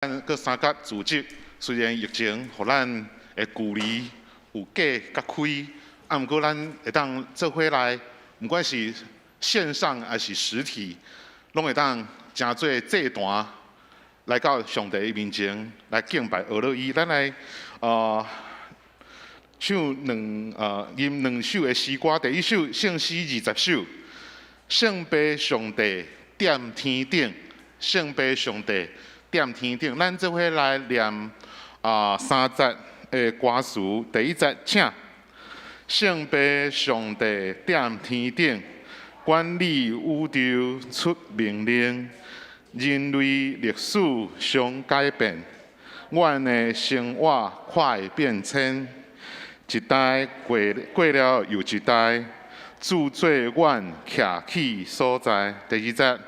咱各三甲组织虽然疫情互咱的距离有隔甲开，毋过咱会当做伙来，毋管是线上还是实体，拢会当诚做祭坛来到上帝面前来敬拜俄罗伊。咱来唱吟两首的诗歌，第一首《圣诗20首》，圣杯上帝踮天顶，圣杯上帝。踮天顶，咱做伙来念3节的歌词。第一节，请圣杯上帝踮天顶，管理宇宙出命令，人类历史相改变，阮的生活快变迁，一代过了又一代，主做阮徛起所在。第二节。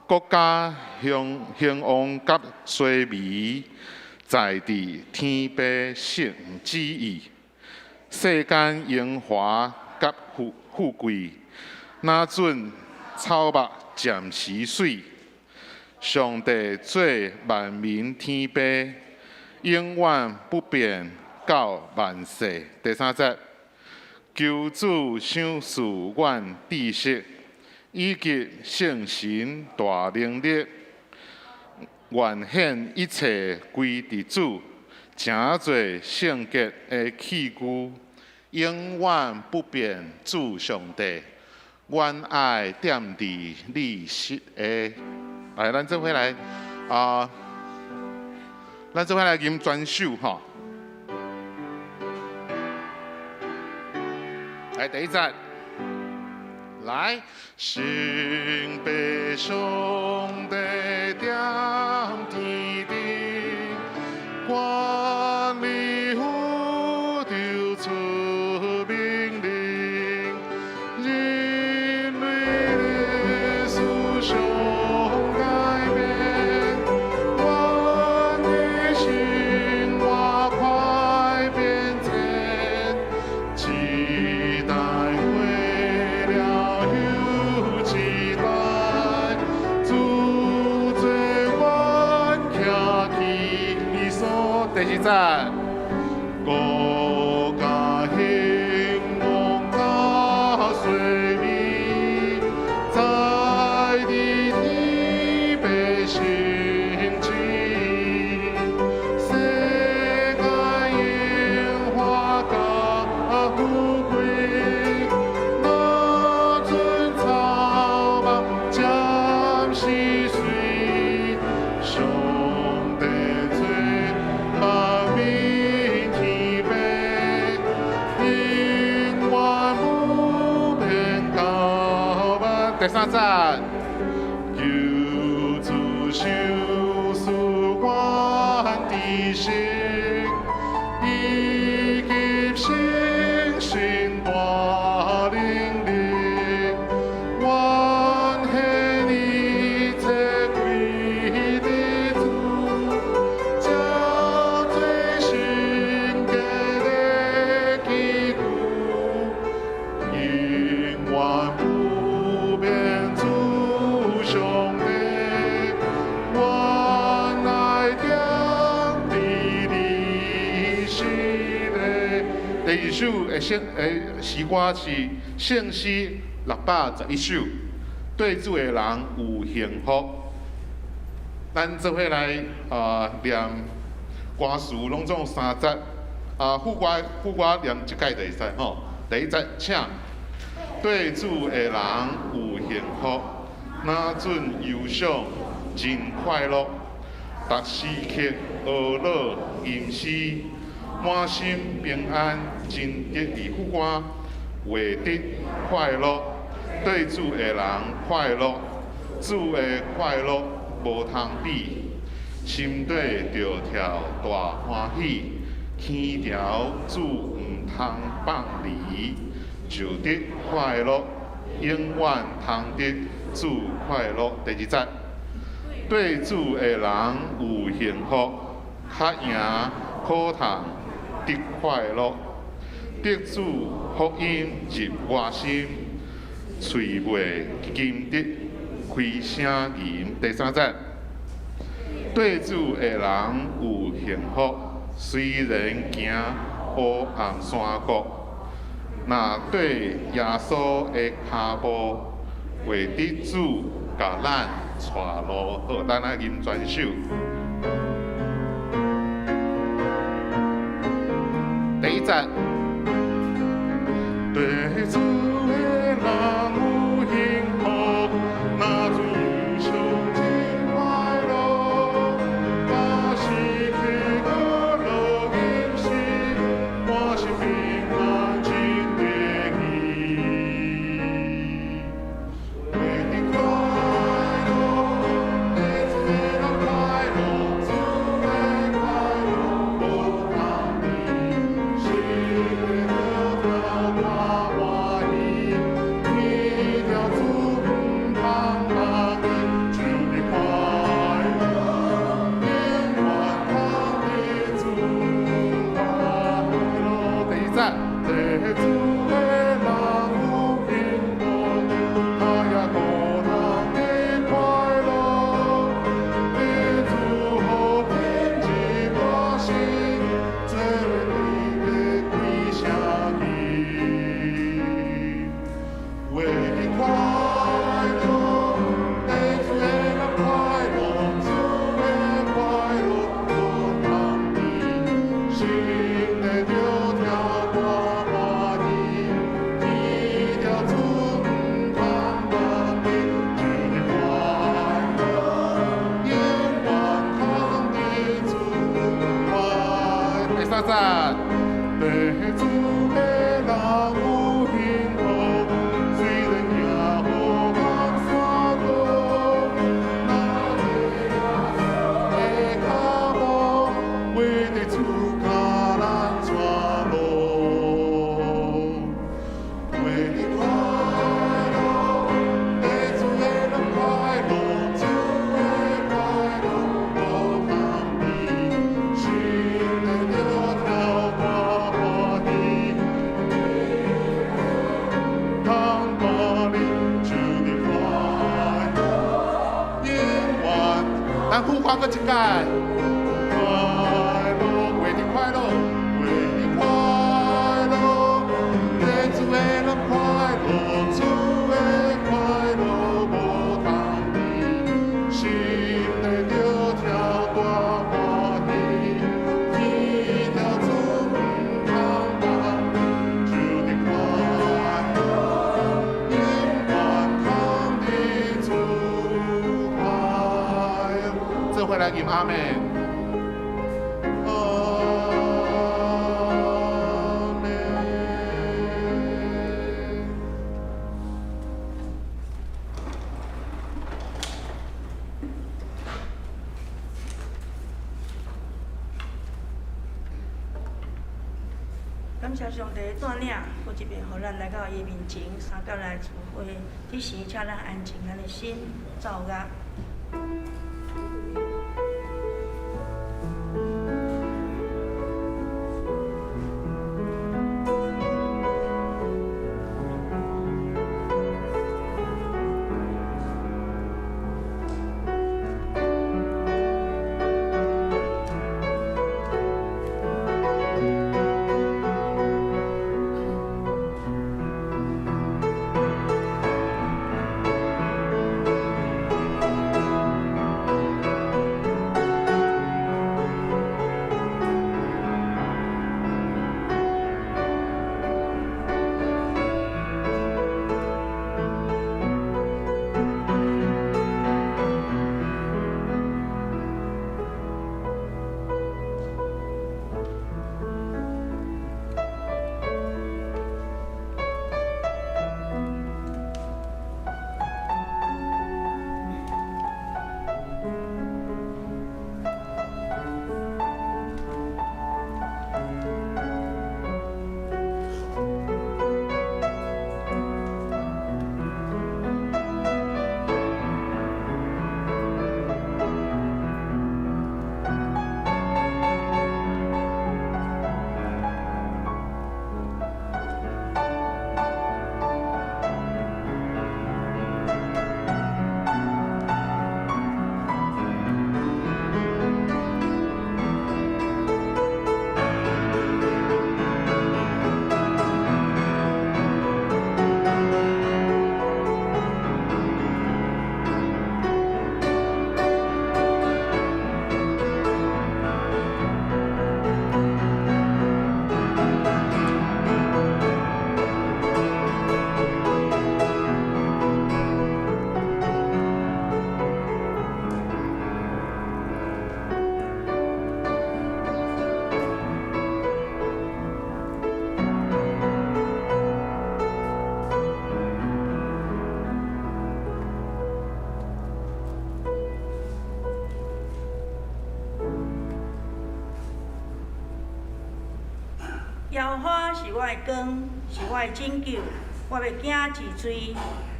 国家兴旺甲衰微，在伫天父圣旨意；世间荣华甲富贵，哪准草木暂时水。上帝做万民天父，永远不变到万世。第三节，求主赏赐阮知识。以及圣神大能力，愿显一切归伫主，诚侪圣洁的器具，永远不变主上帝。阮爱踮伫你膝下。来，咱做伙来咱做伙来吟全首吼。来，第一节。来，圣杯上帝踮天顶，管理宇宙出命令，人类历史上改变，阮的生活快变迁，期待。第二节，国家兴旺甲衰微，在伫天父圣旨意，世间荣华甲富贵，哪准草木暂时水。上帝做。万民天父，永远不变到万。第三节，求主赏赐阮知识，以及圣神大能力，愿显一切归伫主。第二首的诗歌是《圣诗611首》，对主的人有幸福。咱做伙来念歌词，拢总3节。副歌念一届就会使吼。第一节，请对主的人有幸福，哪准忧伤真快乐，逐时刻懊恼吟诗。满心平安，真得意。副歌获得快乐，对主的人快乐，主的快乐无通比，心底着跳大欢喜，天条主毋通放离，就得快乐，永远通得主快乐。第二节，对主的人有幸福，较赢可通。得快乐，得主福音入我心，喙袂禁得开声吟。第三节，对主的人有幸福，虽然行黑暗山谷，那对耶稣的脚步，为的主甲咱带路。好，咱来吟全首。第一节，对主的人有幸福，那主英雄真快乐，把世界各路引使，我是平安真得意。为你快乐，为主的人快乐，主的快乐不当你，心的得到把我你，你条主当当的，主的快乐，永远当的主快乐。第一节，对主的人有幸福，他也高堂的快乐，对主和平之国心，最为你的归下去。为你快乐，对主的人快乐，主的快乐不当你，心的条条挂挂的，一条主当当的，主的快乐，永远当的主快乐。第三节，对主的人有幸福，虽然行黑暗山谷，那的脚步，为的主甲咱带路。为你快乐，对主的人快乐，主的快乐不当你，心的条条挂挂的，当把你主的快乐，永远。咱呼唤个一届，快乐，为你快乐，为你快乐，对主的人快乐，主的快乐不当你，心的条条挂挂的，一条主当当，主的快乐，永远当的主快乐。这回来吟阿妹。感谢上帝的带领，搁一遍互咱来到伊面前，三角来聚会。这时，请咱安静咱的心，走乐。耶和华是我的光，是我的拯救，我要惊治罪。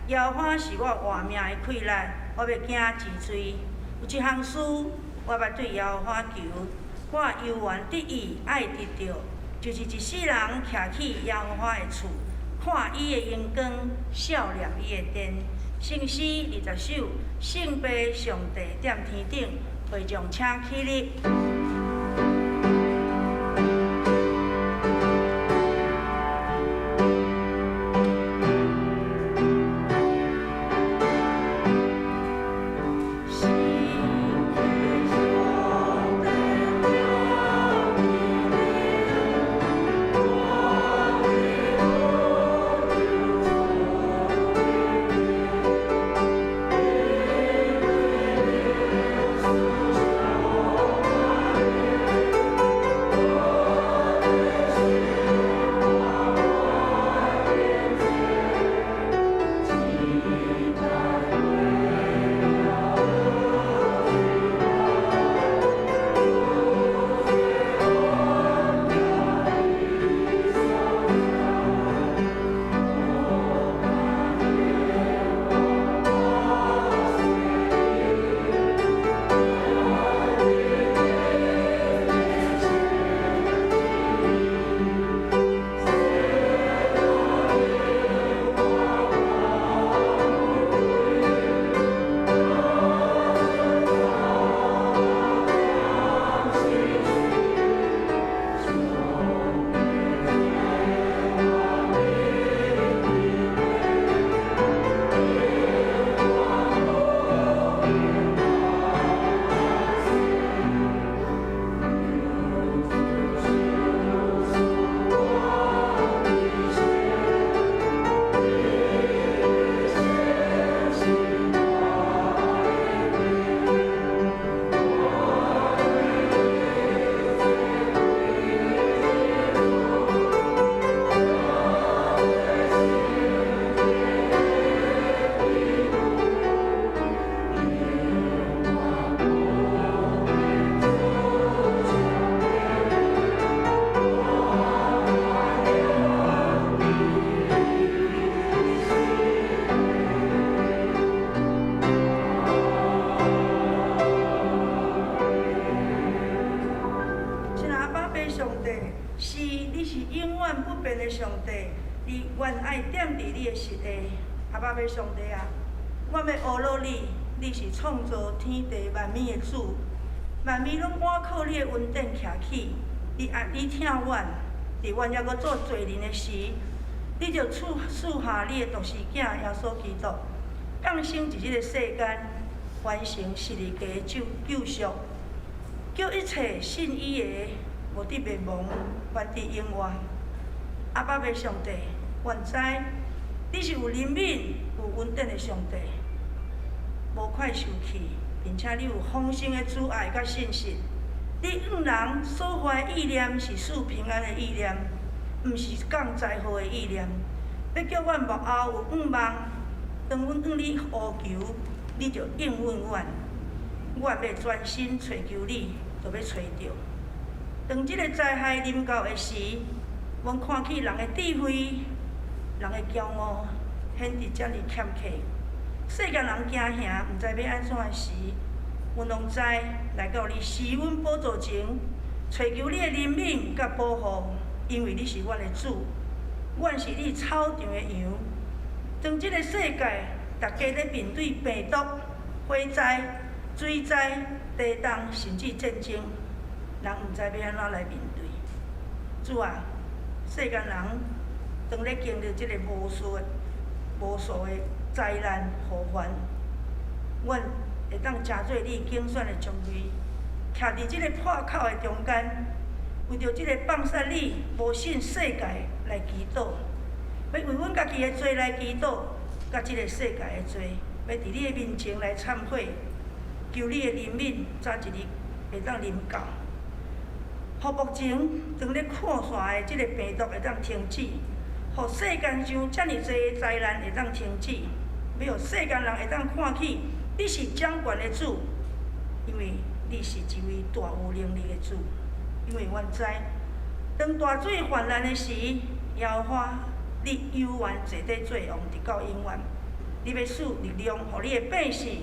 耶和华是我活命的溃烂，我要惊治罪。有一项事，我捌对耶和华求，我犹原得意爱得着，就是一世人徛起耶和华的厝，看伊的阳光，笑念伊的殿。圣诗20首，圣杯上帝踮天顶，会众请起立。上帝，你愿爱踮伫你的实地。阿爸父上帝啊，我要学落你，你是创造天地万物的主，万物拢倚靠你的恩典徛起。你爱你疼阮，伫阮还阁做罪人的时，你就赐下你的独生囝耶稣基督，降生伫即个世间，完成十字架的救赎，叫一切信伊的无得灭亡，原伫永远。阿爸父上帝，愿知你是有怜悯、有恩典的上帝，无快受气，并且你有丰盛的慈爱甲信实。你向人所怀意念是赐平安的意念，毋是降灾祸的意念。要叫阮幕后有盼望，当阮向你呼求，你就应允阮。阮要专心找求你，就要找着。当即个灾害临到的时，阮看起人的智慧、人的骄傲，显得遮尔欠缺。世间人惊吓，毋知要安怎时，阮拢知来到你施阮宝座前，找求你的怜悯甲保护，因为你是阮的主，阮是你草场的羊。当即个世界，大家咧面对病毒、火灾、水灾、地动，甚至战争，人毋知要安怎来面对。主啊！世间人当咧经历即个无数的灾难祸患，阮会当真做你竞选的种类，徛伫即个破口的中间，为着即个放杀你无信世界来祈祷，要为阮家己的罪来祈祷，甲即个世界的罪，要伫你的面前来忏悔，求你的怜悯早一日会当临到。互目前正咧扩散的即个病毒会当停止，互世间上遮尔侪的灾难会当停止，要互世间人会当看起你是掌权的主，因为你是一位大有能力的主。因为阮知，当大水泛滥的时，耶和华你犹原坐底做王，直到永远。你要赐力量，互你的百姓；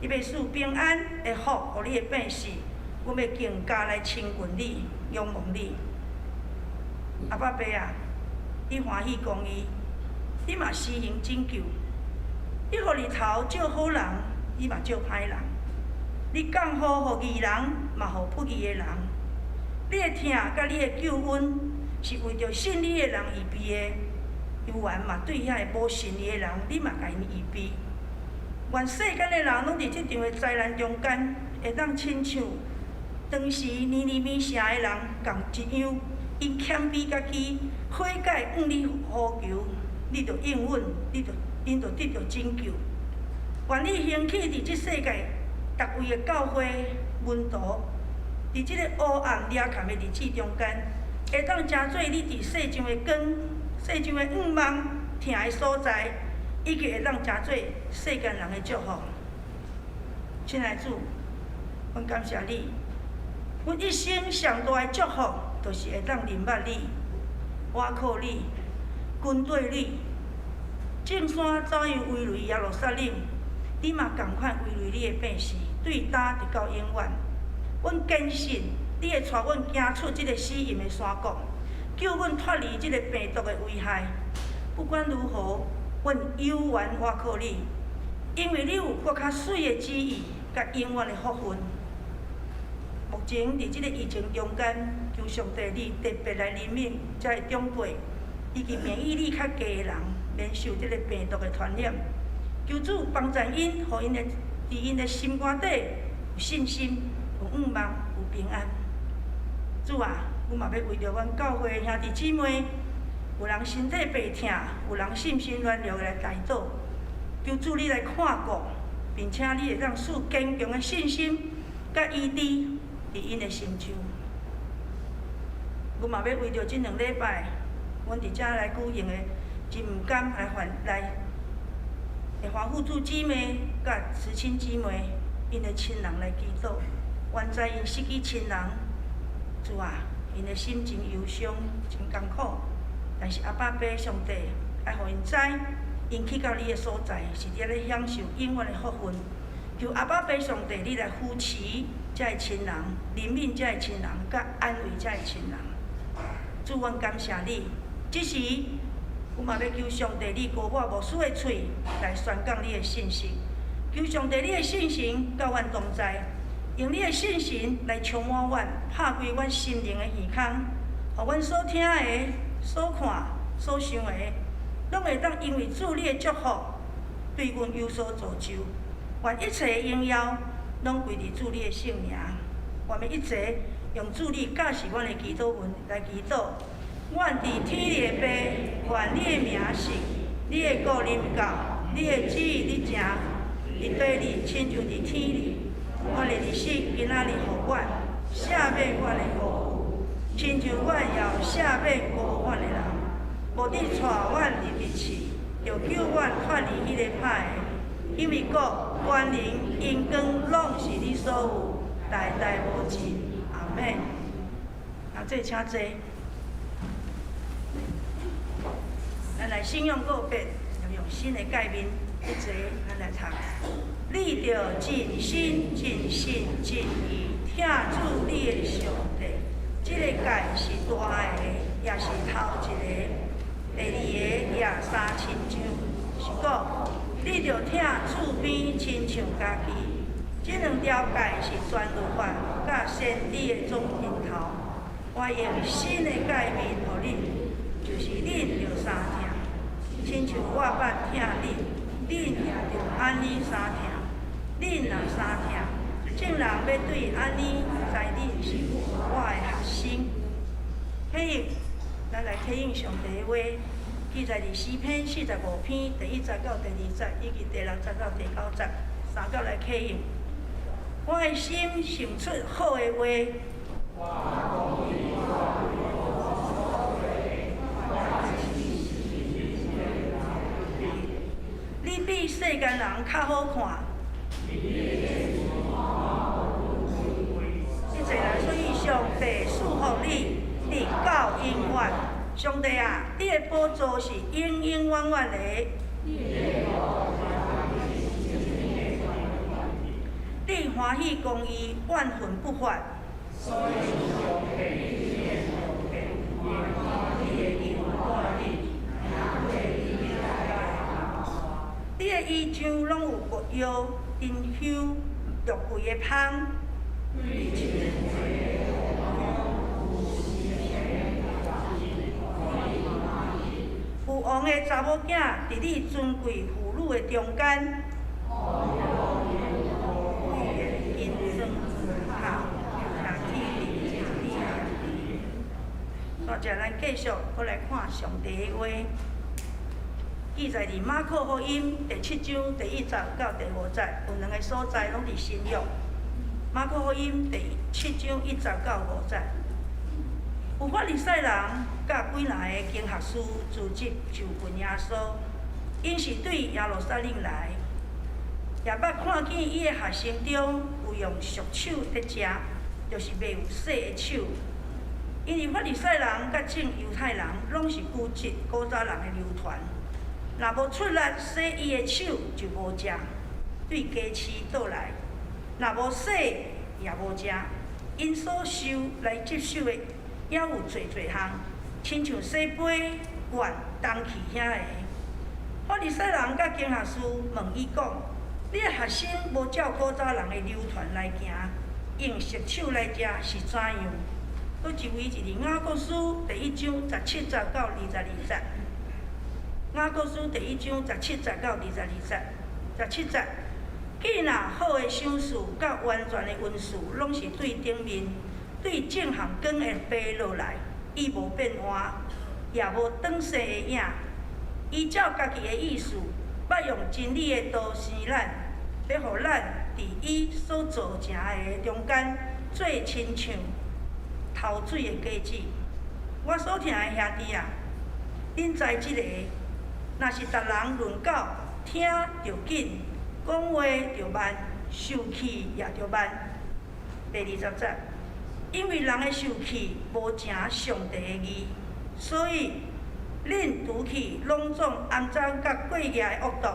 你要赐平安的福，互你的百姓。阮要更加来亲近你，仰望你。阿爸爸啊，你欢喜公义，你嘛施行拯救。你互日头照好人，你嘛照歹人。你降雨互义人，嘛互不义的人。你的疼甲你的救恩，是为着信你的人预备的。犹原嘛对遐个无信你的人，你嘛甲因预备。愿世间的人拢伫即场的灾难中间，会当亲像当时尼尼微城的人共一样，因谦卑家己，悔改向你呼求，你着应允，因着得到拯救。愿你兴起伫即世界逐位的教会门徒，伫即个黑暗掠陷的日子中间，会当成做你伫世上的光、世上的仰望、疼的所在，以及会当成做世间人的祝福。亲爱的主，阮感谢你，阮一生上大的祝福，就是会当认捌你、倚靠你、跟对你。正山早已围垒耶路撒冷，你嘛共款围垒你的百姓，对打直到永远。阮坚信，你会带阮行出即个死荫的山谷，救阮脱离即个病毒的危害。不管如何，阮犹原倚靠你，因为你有搁较水的旨意，甲永远的福分。目前伫即个疫情中间，求上帝你特别来怜悯遮个长辈，以及免疫力较低的人，免受即个病毒的传染。求主帮助因，互因的伫因的心肝底有信心、有仰望、有平安。主啊，阮嘛要为着阮教会兄弟姊妹，有人身体病痛，有人信心软弱来代祷。求主你来看顾，并且你会当赐坚强的信心，甲医治伫因的心中。阮嘛要为着即2礼拜，阮伫遮来举行的真毋甘来欢富主姊妹甲慈亲姊妹，因的亲人来祈祷。原知因失去亲人，主啊，因的心情忧伤，真艰苦。但是阿爸爸上帝爱互因知，因去到你的所在，是伫咧享受永远的福分。求阿爸爸上帝，你来扶持遮个亲人，怜悯遮个亲人，甲安慰遮个亲人。主，阮感谢你，即时阮嘛要求上帝，你高我无私的嘴来宣讲你的信息。求上帝，你的信心甲阮同在，用你的信心来充满阮，拍开阮心灵的耳孔，互阮所听的、所看、所想的，拢会当因为主你的祝福，对阮有所造就。愿一切的荣耀拢归伫主你的圣名。我们一切用主你教示阮的祈祷文来祈祷。阮伫天里的爸，愿你的名圣，你的国临到，你的旨意你行，伫地里亲像伫天里。阮的日子今仔日互阮，赦免阮的过犯，亲像阮也有赦免过阮的人。无你带阮入灭去，就救阮脱离迄个歹的。因为国、权能、荣光，拢是你所有，代代无尽。阿免。啊，这请坐。咱来信仰告别，要用新的界面，一坐，咱来读。你着尽心、尽性、尽意听主你的上帝。这个界是大个，也是头一个，第二个也3亲像，是讲。你着听厝边亲像家己，这2条界是全律法甲先知的总引头。我用新的界面互恁，就是恁着相听，亲像我捌听恁，恁也着安尼相听。恁若相听，众人要对安尼，知恁是我的学生。启应，咱来启应上帝的话。记载伫诗篇45篇第1节到第2节，以及第6节到第9节，3节来启应。我的心想出好的话，你比世间人较好看。一切来，所以上帝祝福你，直到永远。上帝啊，你的宝座是永永远远的。你欢喜公义，万分不法。你的衣裳拢有国药、珍馐、玉贵的香。父王的查某囝，伫你尊贵妇女的中间。大家咱继续搁来看上帝的话，记载伫马可福音第7章第1节到第5节，有2个所在拢伫新约。马可福音第7章1节到5节，有法利赛人甲几若个经学士组织就问耶稣，因是对耶路撒冷来，也捌看见伊的学生中有用俗手伫食，就是袂有洗的手。因为法利赛人甲正犹太人拢是古籍古早人的流传，若无出力洗伊的手就无食，对家饲倒来，若无洗也无食。因所受来接受的也有侪项，亲像洗杯、碗、东器遐个。法利赛人甲经学士问伊讲：你的学生无照古早人的流传来行，用俗手来食是怎样？佫一位就是雅各书第1章17节到22节。雅各书第1章17节到22节。17节，既若好的赏赐甲完全的温赐，拢是对顶面、对正行光的飞落来，伊无变换，也无转世的影。依照家己的意思，捌用真理的道生咱，要互咱伫伊所造成的中间做亲像头水的果子。我所听的兄弟啊，恁知即个，若是逐人论到，听着紧，讲话着慢，受气也着慢。第20节，因为人的受气无成上帝的义，所以恁除去拢总肮脏甲过夜的恶毒，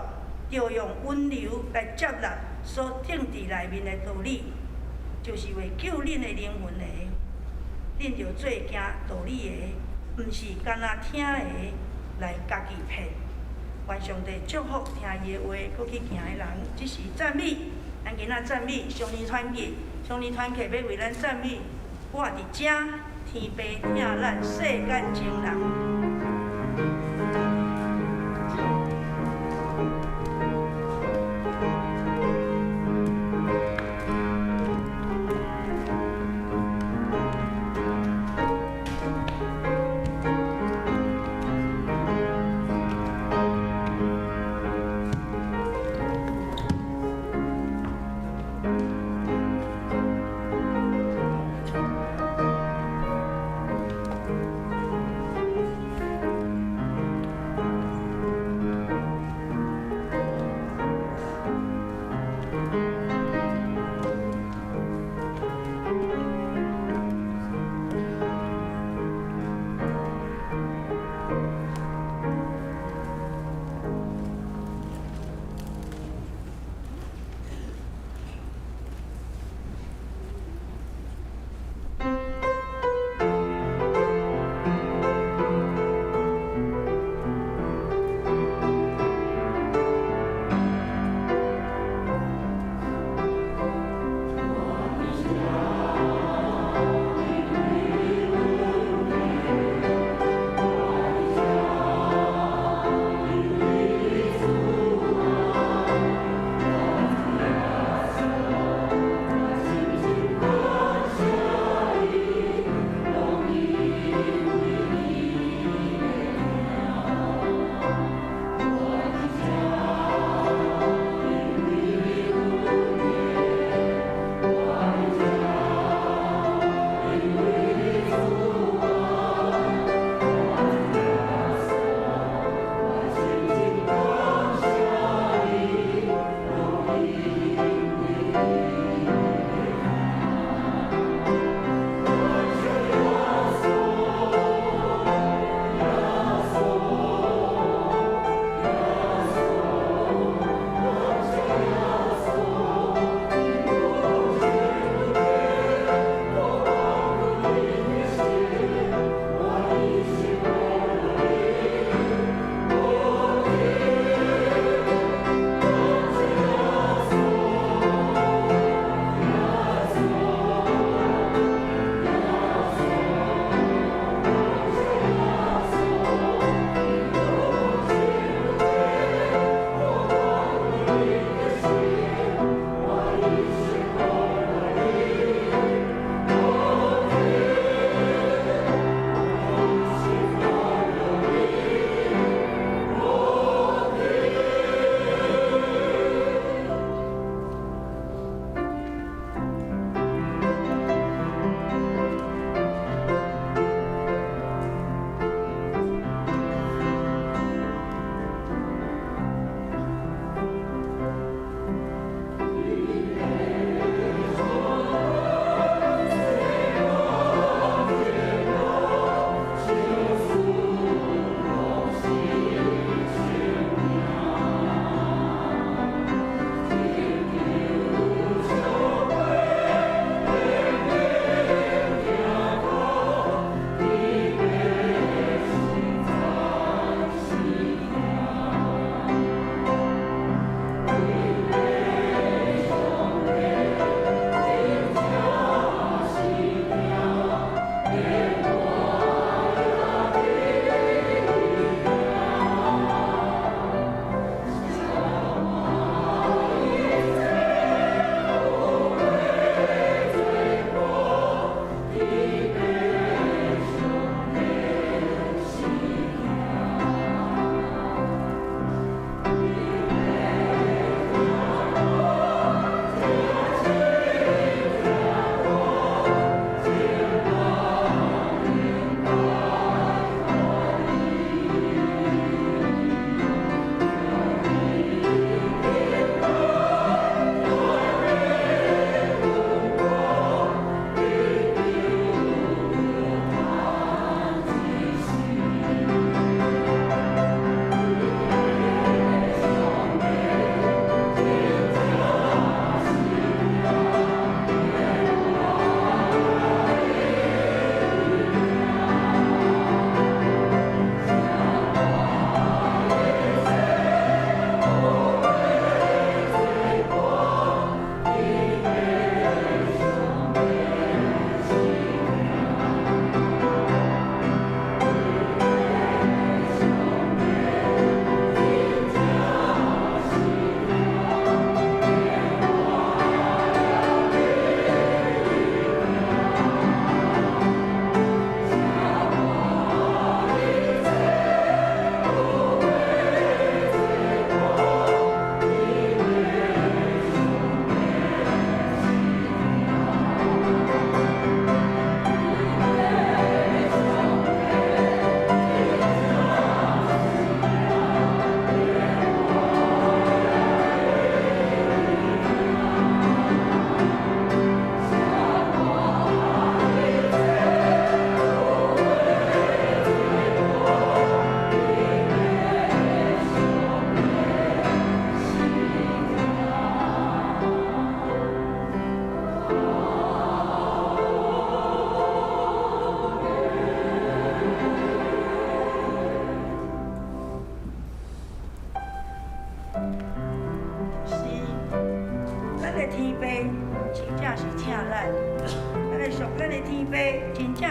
着用温柔来接纳所定伫内面的道理，就是为救恁的灵魂的。恁着做行道理的，毋是干那听的来家己骗。愿上帝祝福听伊的话，搁去行的人，即是赞美。咱今仔赞美上帝团契，上帝团契要为咱赞美。我伫遮，天父听咱世间情人。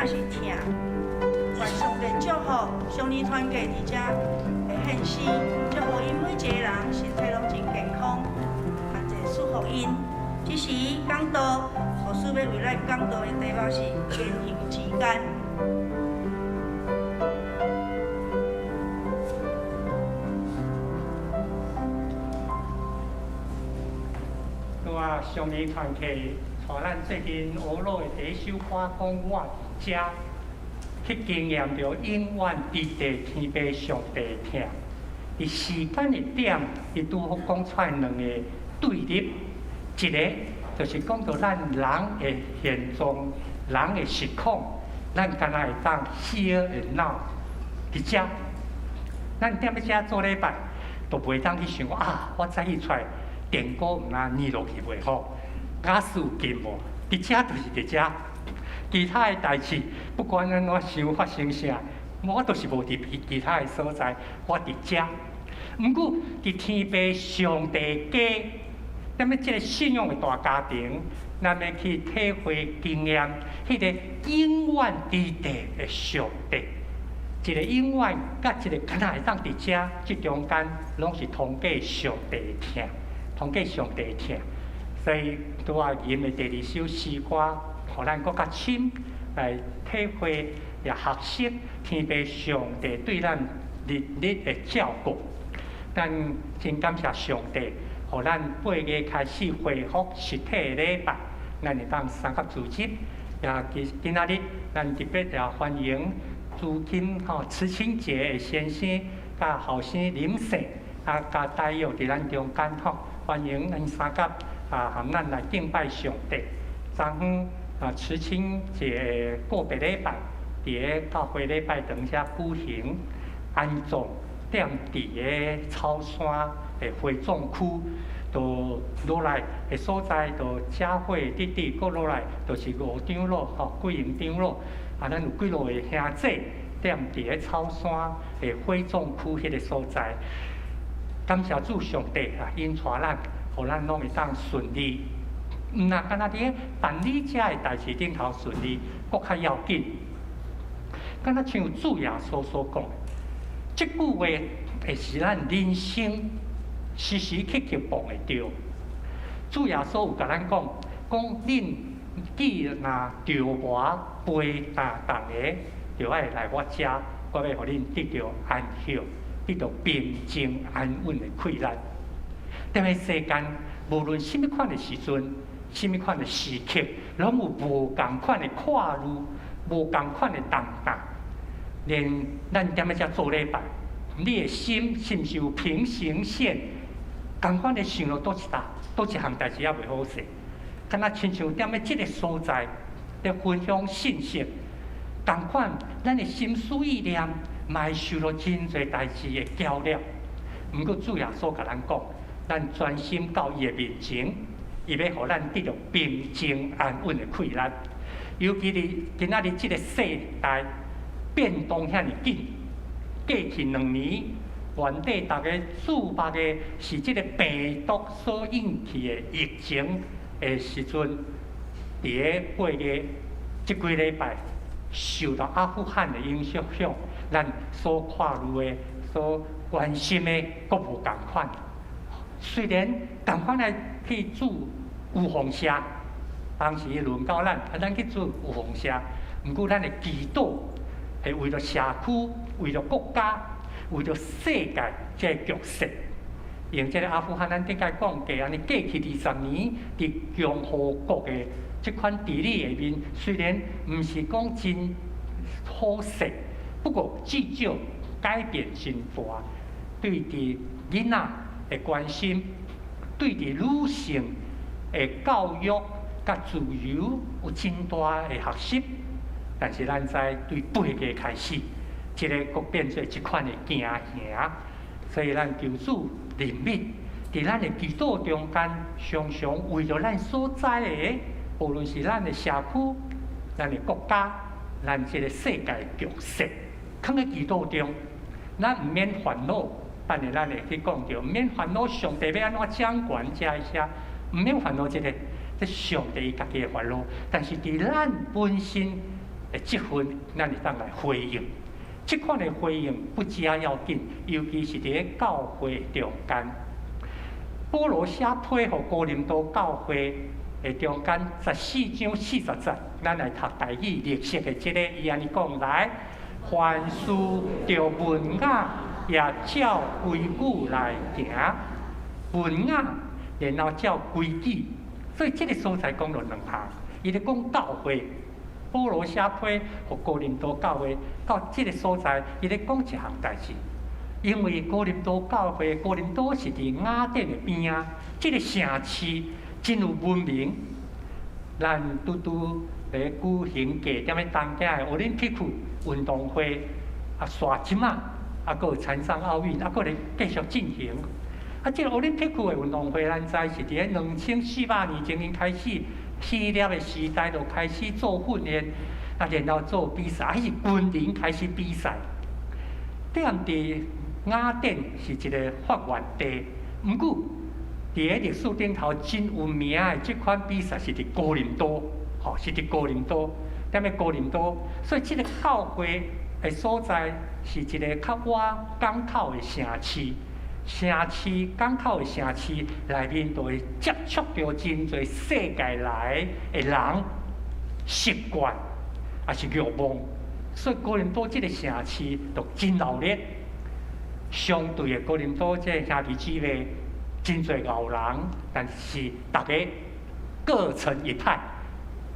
正是疼。愿上帝祝福上帝团结伫遮会献诗，祝福因每一个人身体拢真健康，万侪祝福因。这时讲道，牧师要为咱讲道的题目是言行之间。我上帝团契，带咱最近学录的第一首歌讲我伫遮，去经验着永远伫地天父上帝疼。伫时间的点，伊拄好讲出来两个对立，一个就是讲到咱人的现状、人的实况，咱敢若会当 hear and now 伫遮，咱踮咧遮做礼拜，都袂当去想啊，我早起出来。电锅毋通捏落去袂好，假使有紧无？伫遮就是伫遮，其他的代志不管咱怎想发生啥，我都是无伫其他的所在，我伫遮。毋过伫天父上帝家，咱要即个信仰的大家庭，咱要去体会经验迄个永远伫地的上帝。一个永远，甲一个敢若会当伫遮，即中间拢是通过上帝疼。通过上帝疼，所以拄啊吟的第二首诗歌，互咱更较深来体会也学习天父上帝对咱日日的照顾。咱真感谢上帝，互咱8月开始恢复实体的礼拜，咱会当三角组织。也今仔日，咱特别也欢迎朱金慈青节的先生甲后生林胜甲带有伫咱中间欢迎咱三甲含咱来敬拜上帝。昨昏慈青节个别礼拜，伫个教会礼拜堂遐举行安葬，踮伫个草山的花种区，就落来的所在，就教会弟弟，搁落来就是5长老、贵营长老，咱有几落个兄弟踮伫个草山的花种区迄个所在。感谢主上帝引带咱，互咱拢会当顺利。毋若干那伫个办理遮的代志顶头顺利，搁较要紧。敢若像主耶稣所讲，即句话会是咱人生时时刻刻碰会着。主耶稣有甲咱讲，恁既若着我背重个，就爱来我遮，我要互恁得着安息。得到平静安稳的快乐。踮咧世间，无论什么款的时阵、什么款的时刻，拢有无共款的跨路、无共款的动荡。连咱踮咧遮做礼拜，你的心是毋是有平行线？共款的想到倒一项代志也袂好势。敢若亲像踮咧即个所在，咧分享信息，共款咱的心思意念。嘛会受到真侪代志的搅扰，毋过主耶稣甲咱讲，咱专心到伊的面前，伊要互咱得到平静安稳的快乐。尤其是今仔日即个世代变动遐尔紧，过去2年，原底大家注目的是即个病毒所引起的疫情的时阵，伫个8月即几礼拜受到阿富汗的影响。咱所看入的、所关心的，各无共款。虽然共款来去做有风声，当时轮到咱去做有风声，毋过咱的祈祷是为了社区、为了国家、为了世界这局势。用这个阿富汗，咱顶解讲过安尼，过去20年伫共和国的这款治理下面，虽然毋是讲真好势。不过，至少改变真大，对伫囡仔的关心，对伫女性的教育甲自由有真大的学习。但是咱知对8月开始，即个佫变做一款的惊吓，所以咱求主怜悯，伫咱的祈祷中间，常常为着咱所在的，无论是咱的社区、咱的国家、咱即个世界的局势。放在祈祷中，咱毋免烦恼。等下咱会去讲着，毋免烦恼上帝要安怎掌权遮一些，毋免烦恼这个，这上帝家己的烦恼。但是伫咱本身积分，咱会当来回应。这款的回应不加要紧，尤其是伫教会中间。保罗写批互哥林多教会的中间14章40节，咱来读台语历史的这个，伊安尼讲来，凡事着文雅，也照规矩来行，文雅，然后照规矩。所以这个所在讲了两项，伊咧讲教会。保罗写批互哥林多教会到这个所在，伊咧讲一项代志。因为哥林多教会，哥林多是伫雅典的边啊，这个城市真有文明。咱拄咧举行地点的当家的奥林匹克运动会啊，刷即马啊，佫有残障奥运啊，佫咧继续进行。啊，这个奥林匹克的运动会，咱知是伫咧2400年前开始。希腊的时代就开始做训练，啊，然后做比赛，还是军人开始比赛。踮伫雅典是一个发源地，毋过伫个历史顶头真有名的这款比赛是伫哥林多，吼，是伫哥林多，踮咧哥林多，所以这个教会的所在是一个较晚港口的城市。港口的城市内面，就会接触到真侪世界来的人习惯，也是欲望。所以哥林多这个城市就真闹热。相对的，哥林多这个兄弟姊妹真侪牛人，但是大家各成一派，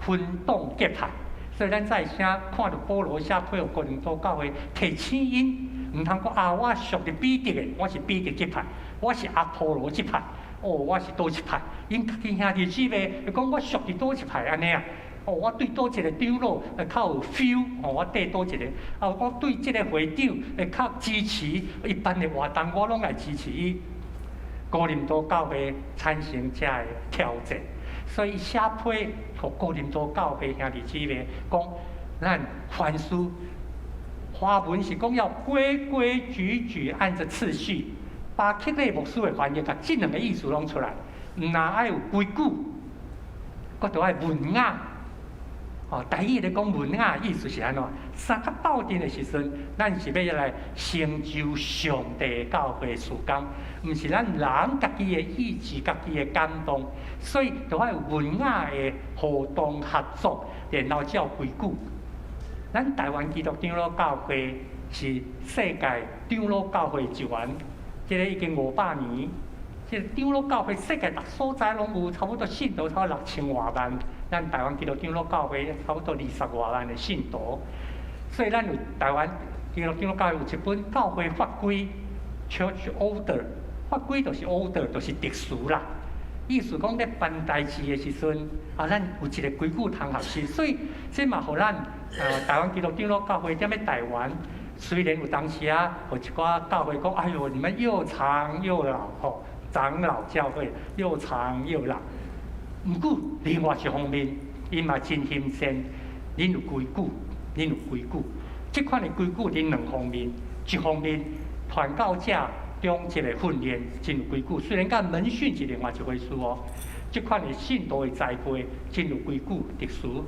分党结派。所以咱在写看到保罗写批互哥林多教会提醒因。唔通讲啊！我属于彼得的，我是彼得这派；我是阿波罗这派。哦，我是倒一派。因家己兄弟姊妹讲我属于倒一派安尼啊。哦，我对倒一个长老较有 feel。哦，我缀倒一个。啊，我对这个会长较支持。一般的活动我拢来支持伊。哥林多教会产生这个挑战，所以写批互哥林多教会兄弟姊妹讲，咱凡事。华文是讲要规规矩矩按着次序，把克雷牧师的翻译甲这两个意思拢出来。唔但爱有规矩，佮着爱文雅。哦，台语咧讲文雅意思是安怎？三较斗阵的时阵，咱是要来成就上帝教会事工，唔是咱人家己的意志、家己的感动，所以着爱有文雅的互动合作，然后才有规矩。咱台湾基督长老教会是世界长老教会一员，这个已经500年。这个长老教会世界各所在拢有差不多信徒超6000多万，咱台湾基督长老教会差不多20多万的信徒。所以咱有台湾基督长老教会有一本教会法规 （Church Order）， 法规就是 order， 就是秩序啦。意思讲咧办代志的时阵，啊，咱有一个规矩通学习，所以这嘛，互咱台湾基督长老教会踮咧台湾，虽然有当时啊，有一寡教会讲，哎呦，你们又长又老吼，长老教会又长又老。毋过另外一方面，因嘛真欣赏，恁有规矩，恁有规矩。即款的规矩恁两方面，一方面传教者。中一个训练真有规矩，虽然甲门训是另外一回事哦。即款的信徒的栽培真有规矩特殊。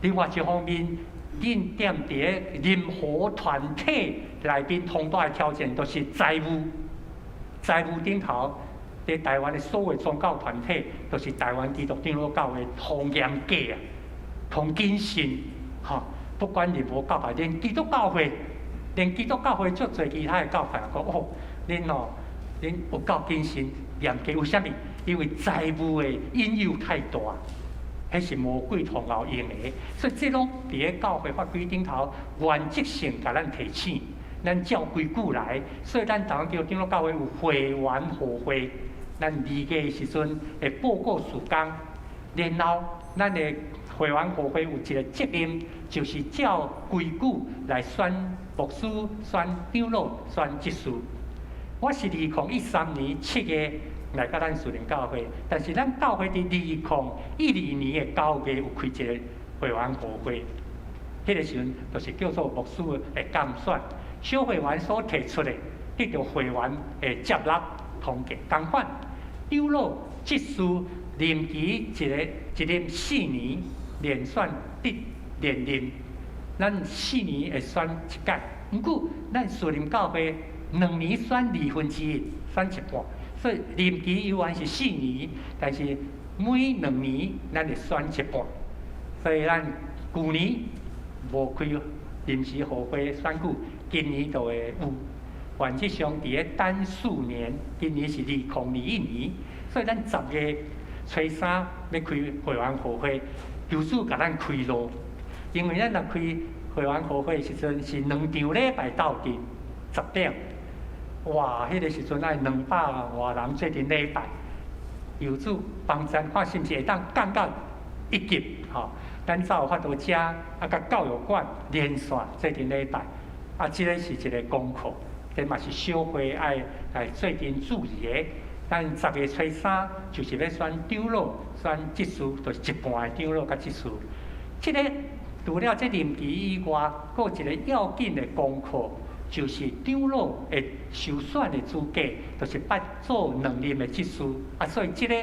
另外一方面，恁踮伫任何团体内面通大的挑战，都是财务。财务顶头，伫台湾的所有宗教团体，都是台湾基督长老教会同严格啊，同谨慎哈。不管任何教派，连基督教会，足侪其他的教派讲哦。恁哦，恁有够谨慎严格，为虾米？因为财务的引诱太大，迄是魔鬼头后用的，所以这拢伫个教会法规顶头原则性甲咱提醒，咱照规矩来。所以咱台湾基督长老教会有会员互会，咱离家的时阵会报告事工，然后咱的会员互会有一个责任，就是照规矩来选牧师、选长老、选执事。我是2013年7月来到咱树林教会，但是咱教会伫2012年的9月有开一个会员互会，迄个时阵就是叫做牧师的监选，小会员所提出的，得到会员的接纳通过。同款，长老、执事任期一任4年，连选得连任，咱4年会选一届，毋过咱树林教会2年选1/2，选一半，所以任期犹原是4年，但是每2年咱会选一半，所以咱旧年无开临时互会选举，今年就会有。原则上伫咧等4年，今年是2021年，所以咱10月初3要开会员互会，求主甲咱开路。因为咱若开会员互会的时阵是2场礼拜斗阵，10点，哇，迄个时阵爱200外人做阵礼拜，求主帮咱看是毋是会当降到1级吼，咱才有法度食，啊，甲教育馆连续做阵礼拜，啊，即个是一个功课。这嘛是小会爱来做阵注意的。咱10月初3就是要选长老、选执事，就是一半的长老甲执事。这个除了这任期以外，还有一个要紧的功课，就是长老会受选的资格，就是捌做2任的执事。啊，所以这个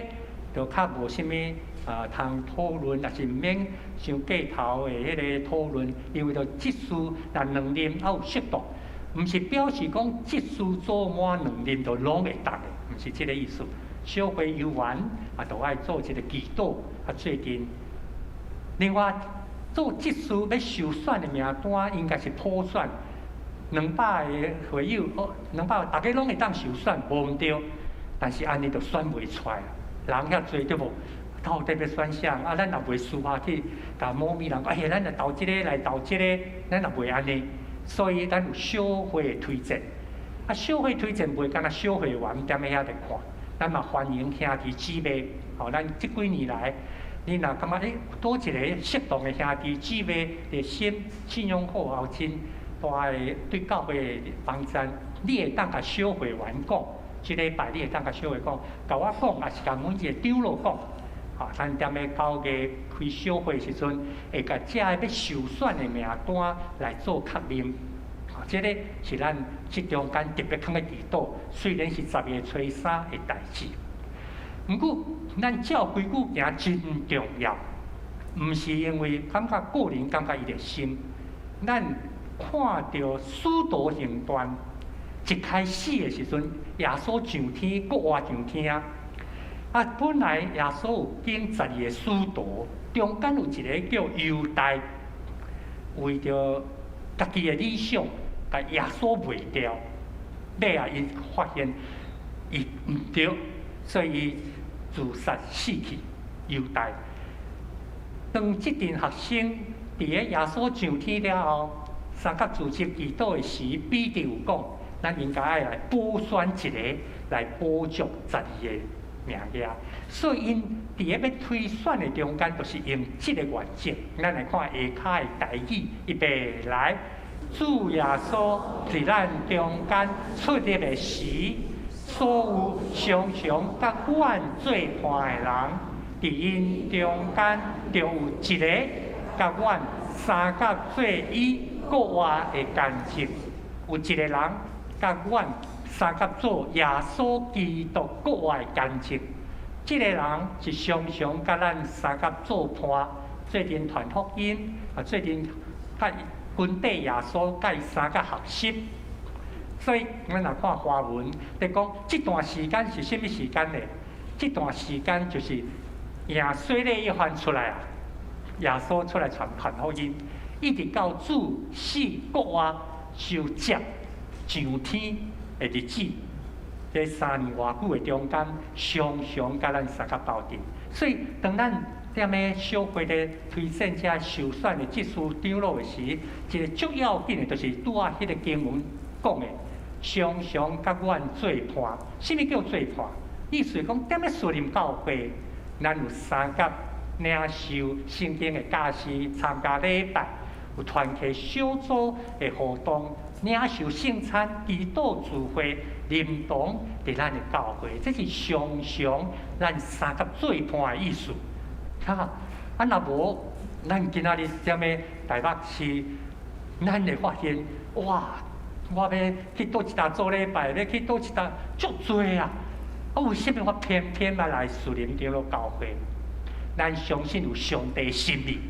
就较无啥物通讨论，也是毋免伤过头的迄个讨论，因为就执事若2任还有适度。毋是表示讲执事做满2任就拢会当的，毋是即个意思。小会游玩啊，就爱做一个祈祷啊，做阵。另外，做执事要受选的名单应该是普选，200个会友，200大家拢会当受选，无毋对。但是安尼就选袂出来，人遐多对无？到底要选啥？啊，咱若袂私下去甲某咪人讲，哎呀，咱来投即个，来投即个，咱若袂安尼。所以咱有小会的推荐，啊，小会推荐袂敢若小会员踮咧遐来看，咱嘛欢迎兄弟姊妹，吼，咱即几年来，你若感觉多一个适当的兄弟姊妹的心信用好后真大的对教会的帮助，你会当甲小会员讲，即礼拜你会当甲小会讲，甲我讲，也是甲每一个长老讲。啊，咱踮咧9月开小会时阵，会甲遮要受选的名单来做确认。啊，这个是咱即中间特别通嘅祈祷，虽然是10月初3的代志，毋过咱照规矩行真重要，毋是因为感觉个人感觉伊热心，咱看到使徒行传一开始的时阵，耶稣上天，搁活上天。啊，本来耶稣有经12个使徒，中间有一个叫犹大，为着家己的理想，甲耶稣卖掉。尾啊，伊发现伊毋对，所以伊自杀死去。犹大，当即阵学生伫咧耶稣上天了后，三角组织祈祷的时，彼得有讲，咱应该爱来补选一个来补足12个。名额，所以因伫咧要推选的中间，就是用即个原则。咱来看下骹的台语，预备来。主耶稣伫咱中间出入的时，所有常常甲阮做伴的人，伫因中间就有一个甲阮三角做伊国外的间接，有一个人甲阮。三角做耶稣基督国外间接，这个人是常常甲咱三角做伴，最近传福音，啊，最近甲军队耶稣甲伊三角学习。所以咱若看华文，就讲这段时间是什么时间呢？这段时间就是耶稣咧约翰出来啊，耶稣出来传福音，一直到主死国外受接上天。的日子，这3年偌久的中间，常常甲咱三角斗阵。所以，当咱踮咧小会咧推荐者受选的执事长老的时，一个最要紧的，就是拄啊迄个经文讲的，常常甲阮做伴。什么叫做伴？意思是讲，踮咧树林教会，咱有三角领受圣经的教师，参加礼拜，有团契小组的活动。领受圣餐、祈祷聚会、灵堂伫咱的教会，这是常常咱三角做伴的意思。哈，啊若无，咱今仔日踮咧台北市，咱会发现，哇，我要去倒一搭做礼拜，要去倒一搭，足多啊！啊，为什么我偏偏要来树林长老教会？咱相信有上帝心意，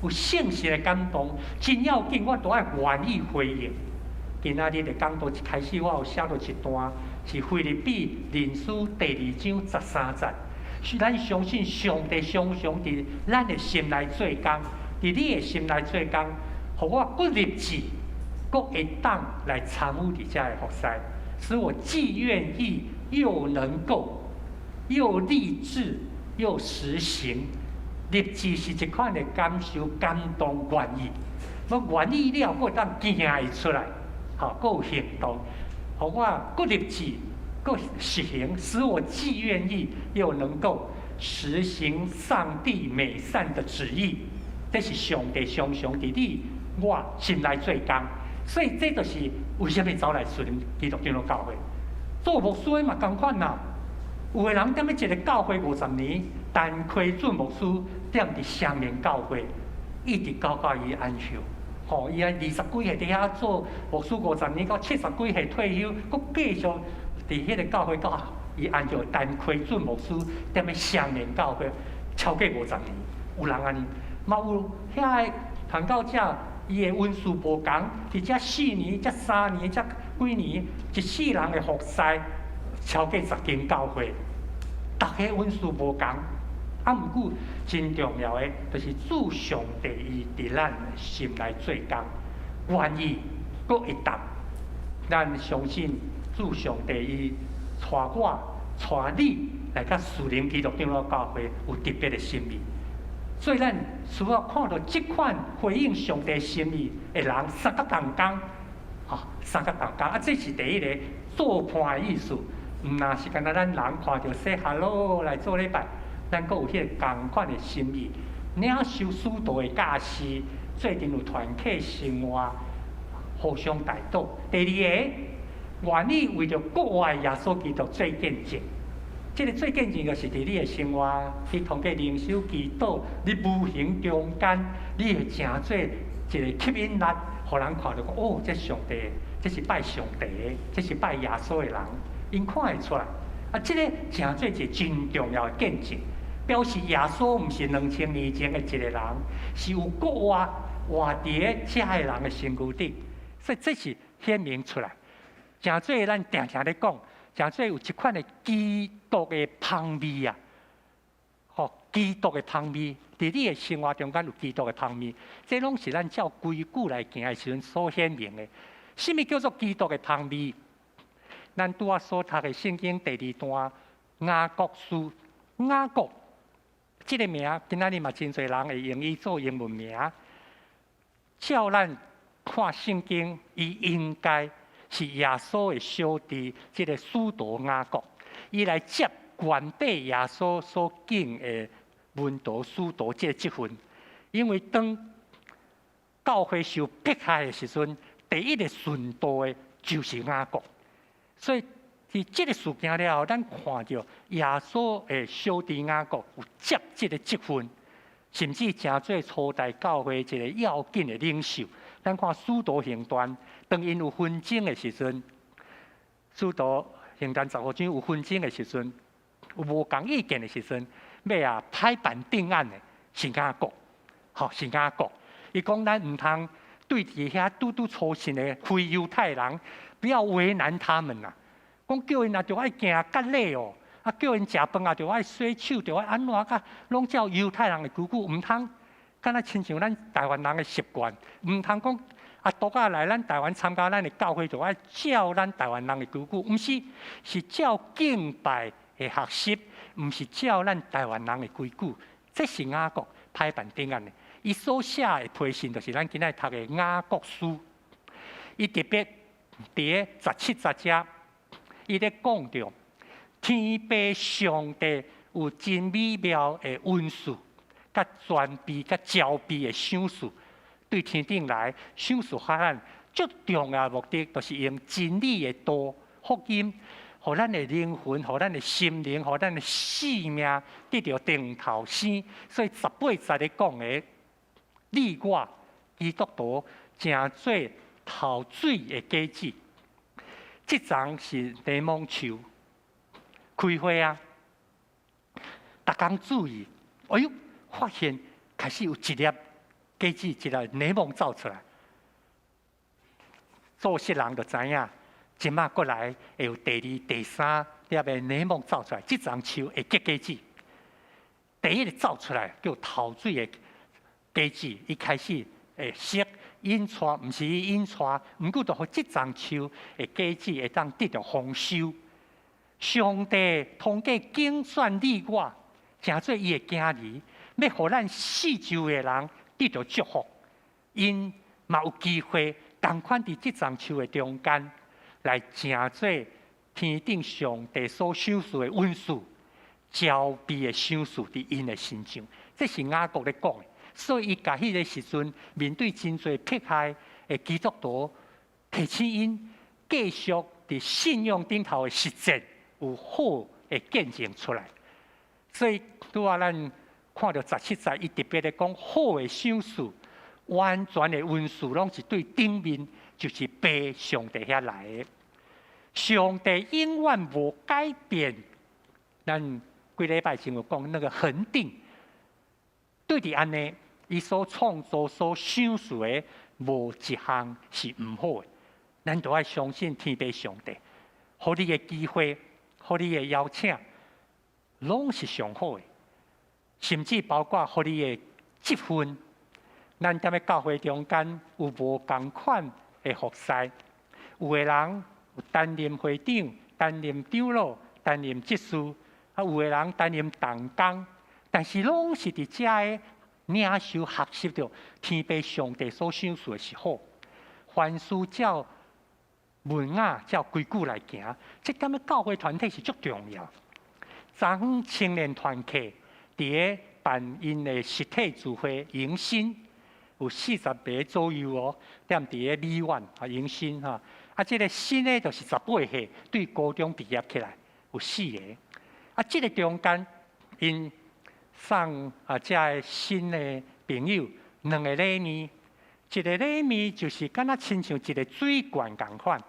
有圣神的感动，真要紧，我都要愿意回应。今仔日的讲道一开始，我有写到一段，是腓立比人书第2章13节。咱相信上帝常常伫咱的心内做工，伫你的心内做工，互我搁立志，搁会当来参与伫遮的服侍，使我既愿意又能够，又立志又实行。立志是一款的感受、感动、愿意。我愿意了，搁当行会出来，好，搁有行动，互我搁立志。够实行，使我既愿意又能够实行上帝美善的旨意。这是上帝常常伫你我心内做工，所以这就是为什么走来树林基督长老教会做牧师嘛，同款啦。有个人踮咧一个教会50年，但亏准牧师踮伫双连教会，一直到伊安休。吼，伊啊20几岁伫遐做牧师50年，到70几岁退休，佫继续。伫迄个教会到伊按照但亏准牧师踮咧双连教会超过50年，有人安尼，嘛有遐个传教者，伊的温数无共，伫遮4年、遮3年、遮几年，一世人的服侍超过10间教会，逐个温数无共。啊，毋过真重要的，就是主上帝伊伫咱心内做工，愿意搁会当，咱相信。主上帝伊带我、带你来甲树林基督长老教会有特别的心意，所以咱需要看到这款回应上帝心意的人，三角同工，三角同工啊，这是第一个做伴的意思。毋那是干那咱人看到说 hello 来做礼拜，咱阁有迄个同款的心意，领受使徒的教示，做阵有团体生活，互相带导。第二个。愿意为着国外耶稣基督做见证，这个做见证就是伫你的生活，你通过灵修祈祷，你无形中间，你会成做一个吸引力，互人看到讲哦，这上帝，这是拜上帝的，这是拜耶稣的人，因看会出来。啊，这个成做一个真重要的见证，表示耶稣毋是2000年前的一个人，是有国外活伫遮的人的身躯顶，所以这是显明出来。诚侪咱常常咧讲，诚侪有一款的基督的香味啊，基督的香味，伫你的生活中间有基督的香味，这拢是咱照规矩来行的时阵所显明的。什么叫做基督的香味？咱拄仔所读的圣经第2段雅各书，雅各这个名，今仔日嘛真侪人会用伊做英文名。照咱看圣经，伊应该。是耶稣的小弟，这个使徒雅各，伊来接原本耶稣所敬的门徒使徒这个职分。因为当教会受迫害的时阵，第一个顺道的就是雅各，所以伫这个事件了后，咱看到耶稣的小弟雅各有接这个职分，甚至诚做初代教会一个要紧的领袖。咱看使徒行传。当因有纷争的时阵，使徒行传15章有纷争的时阵，有无共意见的时阵，要拍板定案的是雅各，是雅各。伊讲咱毋通对伫遐拄初信的非犹太人，不要为难他们啦。讲叫因也着爱行割礼哦，啊叫因食饭也着爱洗手，着爱安怎甲拢照犹太人的规矩，毋通敢若亲像咱台湾人的习惯，毋通讲。独仔来咱台湾参加咱的教会，就爱照咱台湾人的规矩，毋是是照敬拜的学习，毋是照咱台湾人的规矩。这是雅各拍板定案的。伊所写的批信，就是咱今仔读的雅各书。伊特别伫17、18，伊咧讲着天父上帝有真美妙的恩赐，甲全备、甲招备的赏赐。对天顶来赏赐予咱最重要的目的，就是用真理的道、福音，互咱的灵魂、互咱的心灵、互咱的性命得到定头生。所以18节咧讲的，你我基督徒正做头水的果子。这丛是柠檬树开花啊，逐工注意，哎呦，发现开始有一粒果子一个内幕走出来，做事人就知影，即马过来会有第二、第三粒的内幕走出来，即丛树会结果子。第一个走出来叫头水的果子，一开始会熟引出，毋是引出，毋过就互即丛树的果子会当得到丰收。上帝通过竞选你我，成做伊的囝儿，要互咱四周的人得到祝福。因嘛有机会，同款伫即丛树的中间，来成做天顶上帝所赏赐的恩赐。招庇的赏赐伫因的身上，这是雅各咧讲的。所以伊甲迄个时阵面对真侪迫害的基督徒，提醒因继续伫信仰顶头的实践有好的见证出来。所以拄啊，咱看到17节，伊特别咧讲好的赏赐，完全的恩赐，拢是对顶面就是被上帝遐来的。上帝永远无改变，咱。几礼拜前有讲那个恒定，对伫安尼，伊所创造、所赏赐的无一项是毋好的。咱都要相信天父上帝，互你的机会，互你的邀请，拢是上好的。甚至包括互你的积分，咱踮咧教会中间有无共款的服侍，有的人有担任会长、担任长老、担任执事。有的人担任同工，但是拢是伫遮的领受学习着天父上帝所赏赐的是好。凡事照文雅、照规矩来行，这点的教会团体是足重要。昨青年团契伫咧办因的实体聚会迎新，有40个左右哦，踮伫咧美院迎新哈。这个新的就是18岁，对高中毕业起来有4个。这个中间，因送这个新的朋友2个礼物，一个礼物就是敢若亲像一个水罐共款，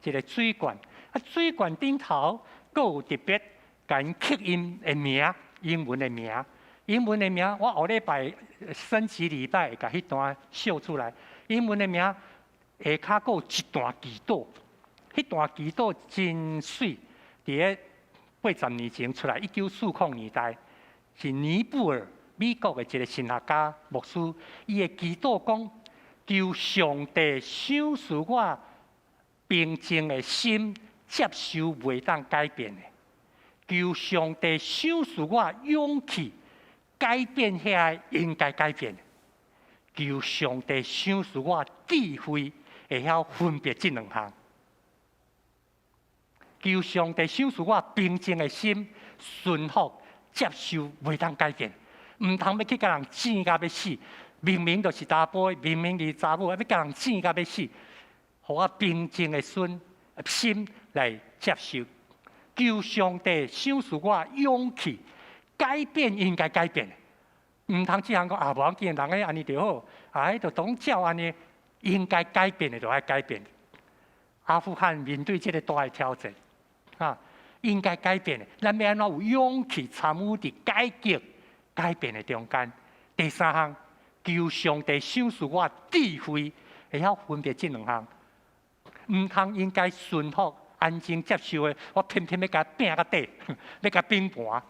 一个水罐。水罐顶头阁有特别甲因刻因的名，英文的名。英文的名，我后礼拜升级礼拜会甲迄段秀出来。英文的名下骹阁有一段祈祷，迄段祈祷真水，伫咧。80年前出来，1940年代是尼布尔美国的一个神学家牧师，伊的祈祷讲：求上帝赏赐我平静的心，接受袂当改变的；求上帝赏赐我勇气，改变遐应该改变的；求上帝赏赐我智慧，会晓分别这2项。求上帝赏赐我平静的心，顺服接受，袂当改变。唔通要去甲人争甲要死，明明就是查甫，明明是查某，要甲人争甲要死，互我平静的心来接受。求上帝赏赐我勇气，改变应该改变。唔通只项讲无要紧，人个安尼就好，迄就当照安尼，应该改变的就爱改变。阿富汗面对这个大的挑战。应该改变的，咱要安怎有勇气参与伫改革、改变的中间？第3项，求上帝赏赐我智慧，会晓分别这2项。唔通应该顺服、安静接受的，我偏偏要甲拼到底，要甲拼盘。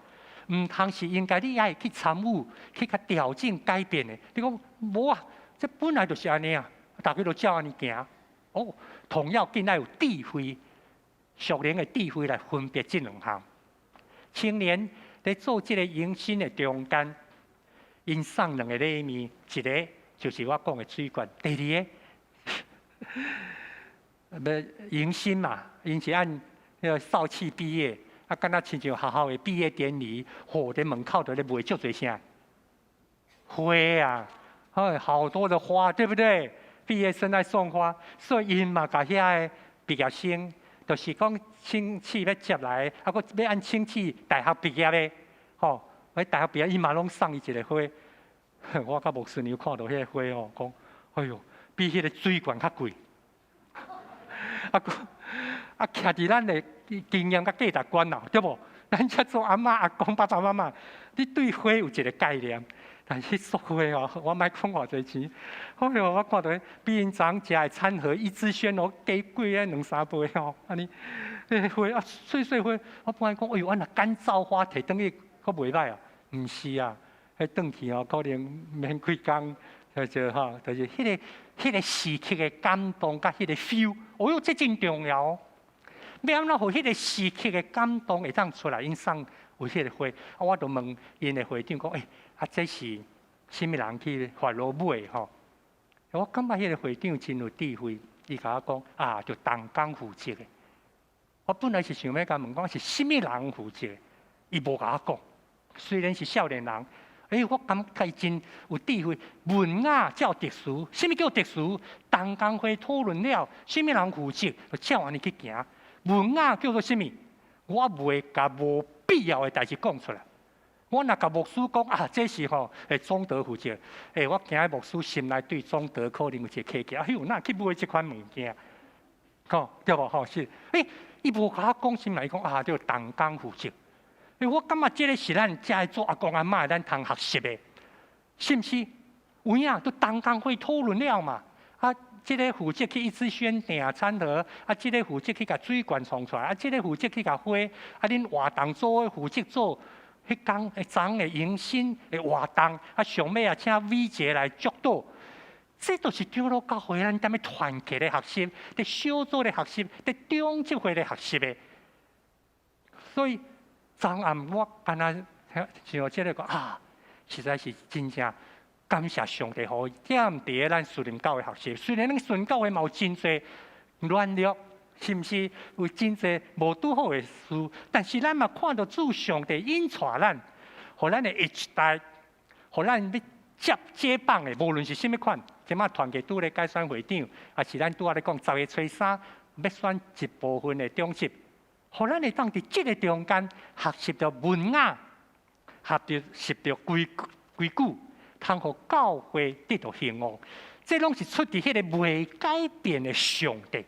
唔通是应该你爱去参与、去甲调整、改变的。你讲无啊？这本来就是安尼啊，大家都照安尼行。哦，同样更要有智慧。属灵的智慧来分别这2项。青年在做这个迎新的中间，因送2个礼物，一个就是我讲的水罐，第2个要迎新嘛，因是按那个少气毕业，敢若亲像学校的毕业典礼，火在门口都咧卖足侪啥花啊，好多的花，对不对？毕业生来送花，所以因嘛甲遐个毕业生。就是讲亲戚要接来，佫要按亲戚大学毕业的，大学毕业伊嘛拢送伊一个花。我甲牧师娘看到迄个花哦，讲，哎哟，比迄个水罐较贵。徛伫咱的经验甲价值观啦，对无？咱遮做阿嬷、阿公、爸爸妈妈，你对花有一个概念。但是说话哦，我莫讲偌济钱。好哟，我看到比因昨食的餐盒一支鲜哦，加贵啊2、3倍哦，安尼。花啊，碎花，我本来讲，哎呦，我若干燥花摕转去，佫袂歹啊。毋是啊，迄转去哦，可能免几工，就吼，就是迄个时刻的感动甲迄个 feel， 哦哟，这真重要哦。要安怎互迄个时刻的感动会当出来，因送有迄个花，我就问因的会长讲，这是什么人去发落买吼？我感觉迄个会长真有智慧，伊甲我讲就东港负责的。我本来是想要甲问讲是什么人负责，伊无甲我讲。虽然是少年人，我感觉伊真有智慧。文雅叫特殊，什么叫特殊？东港会讨论了，什么人负责，就照安尼去行。文雅叫做什么？我袂甲无必要的代志讲出来。我若甲牧师讲这是总德负责。我惊牧师心内对总德可能有一个客气，哪去买这款物件？对无？是。伊无甲我讲心内讲叫东港负责。我感觉这个是咱遮做阿公阿嬷咱通学习的，是毋是？有影都东港会讨论了嘛？这个负责去一支宣订餐盒，这个负责去甲水管冲出来，这个负责去甲花，恁活动组负责做迄工昨的迎新的活动，上尾请伟杰来督导。这都是长老教会咱踮咧团结的学习，伫小组的学习，伫中执会的学习的。所以昨暗我安那像这个讲实在是真正感谢上帝，互点伫咱属灵教会学习。虽然咱属灵教会嘛有真侪软弱，是毋是有真侪无拄好的事，但是咱嘛看到主上帝引带咱，互咱的下一代，互咱要接棒的，无论是甚物款。即马团结拄咧改选会长，也是咱拄仔咧讲10月初3要选一部分的中执，互咱会当伫即个中间学习到文雅，学习到规矩，通互教会得到兴旺。这拢是出自迄个未改变的上帝，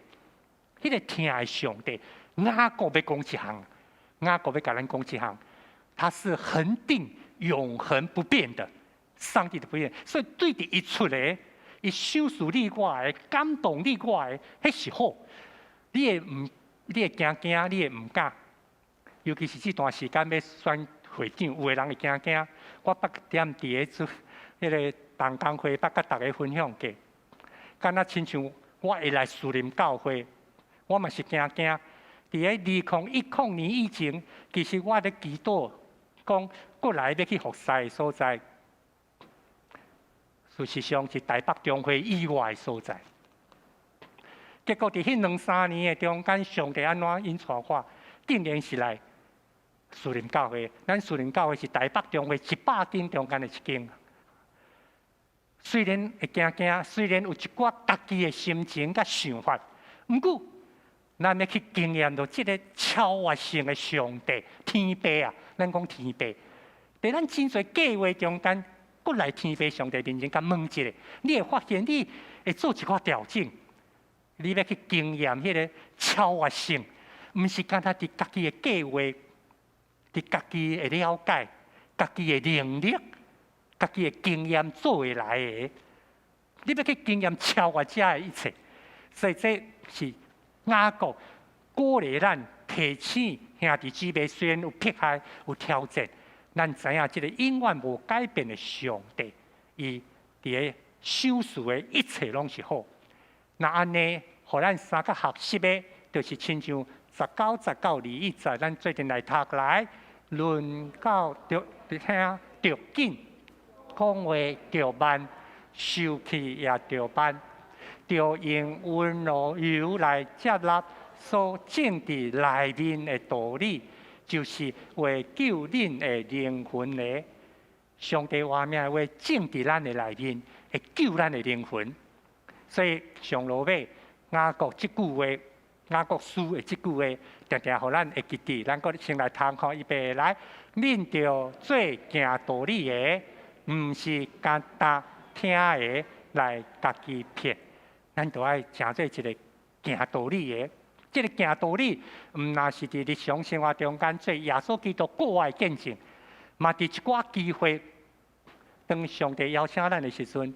迄个听的上帝。雅各要讲一项，雅各要甲咱讲一项，他是恒定、永恒不变的。上帝的不变，所以对伫伊出来，伊收拾你我的，感动你我的，迄是好。你会惊，你会唔敢。尤其是这段时间要选会长，有的人会惊。我捌踮伫个做迄个东港会，捌甲大家分享过。敢若亲像我会来树林教会，我嘛是惊。伫个2010年以前，其实我咧祈祷，讲过来要去服侍的所在。事实上是台北中会以外的所在，结果伫迄2-3年的中间，上帝安怎引带我，竟然是来树林教会。咱树林教会是台北中会100间中间的一间。虽然会惊，虽然有一寡家己的心情甲想法，不过咱要去经验到这个超越性的上帝天父啊！咱讲天父，在咱真侪计划中间。过来天父上帝面前，甲问一下，你会发现你会做一寡调整，你要去经验迄个超越性，毋是干那伫家己的计划，伫家己的了解、家己的能力、家己的经验做会来的。你要去经验超越这的一切，所以这是雅各鼓励咱提醒兄弟姊妹，虽然有迫害、有挑战。咱知影，这个永远无改变的上帝，伊伫个收拾的一切拢是好。那安尼，互咱三个学习的，就是亲像19、19、21，咱最近来读来，论到听着紧，讲话着慢，受气也着慢，着用温柔来接纳所种伫内面的道理。就是为救恁的灵魂的，上帝话命为种伫咱的内面，会救咱的灵魂。所以上路尾雅各即句话，雅各书的即句话，常常互咱会记住。咱搁先来参考预备来，恁着做行道理的，毋是简单听的来家己骗。咱着爱诚做一个行道理的。这个行道理，毋那是伫日常生活中间做耶稣基督国外见证，嘛伫一寡机会当上帝邀请咱的时阵，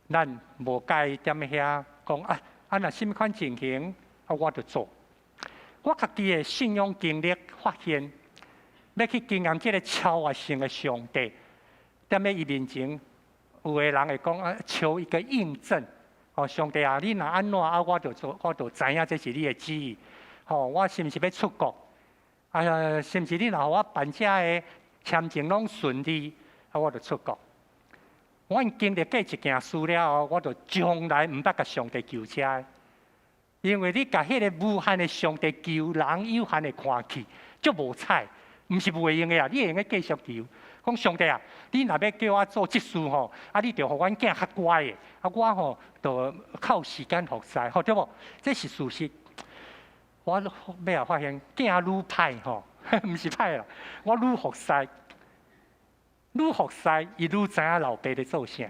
咱无介意踮遐讲若什么款情形，我就做。我家己的信仰经历发现，要去经验这个超越性的上帝，踮咧伊面前，有的人会讲求一个印证。上帝啊，你若安怎我就做，我就知影这是你的旨意。我是毋是要出国？是毋是你若互我办遮的签证拢顺利，我就出国。我经历过一件事了后，我就从来毋捌甲上帝求遮，因为你甲迄个无限的上帝求，人有限的看去，足无彩，毋是袂用的啊！你会用个继续求。讲上帝啊，你若要叫我做即事你着互阮囝较乖的，我着靠时间学习，对无？这是事实。我尾后发现囝愈歹毋是歹啦，我愈学习。愈学习，伊愈知影老爸在做啥，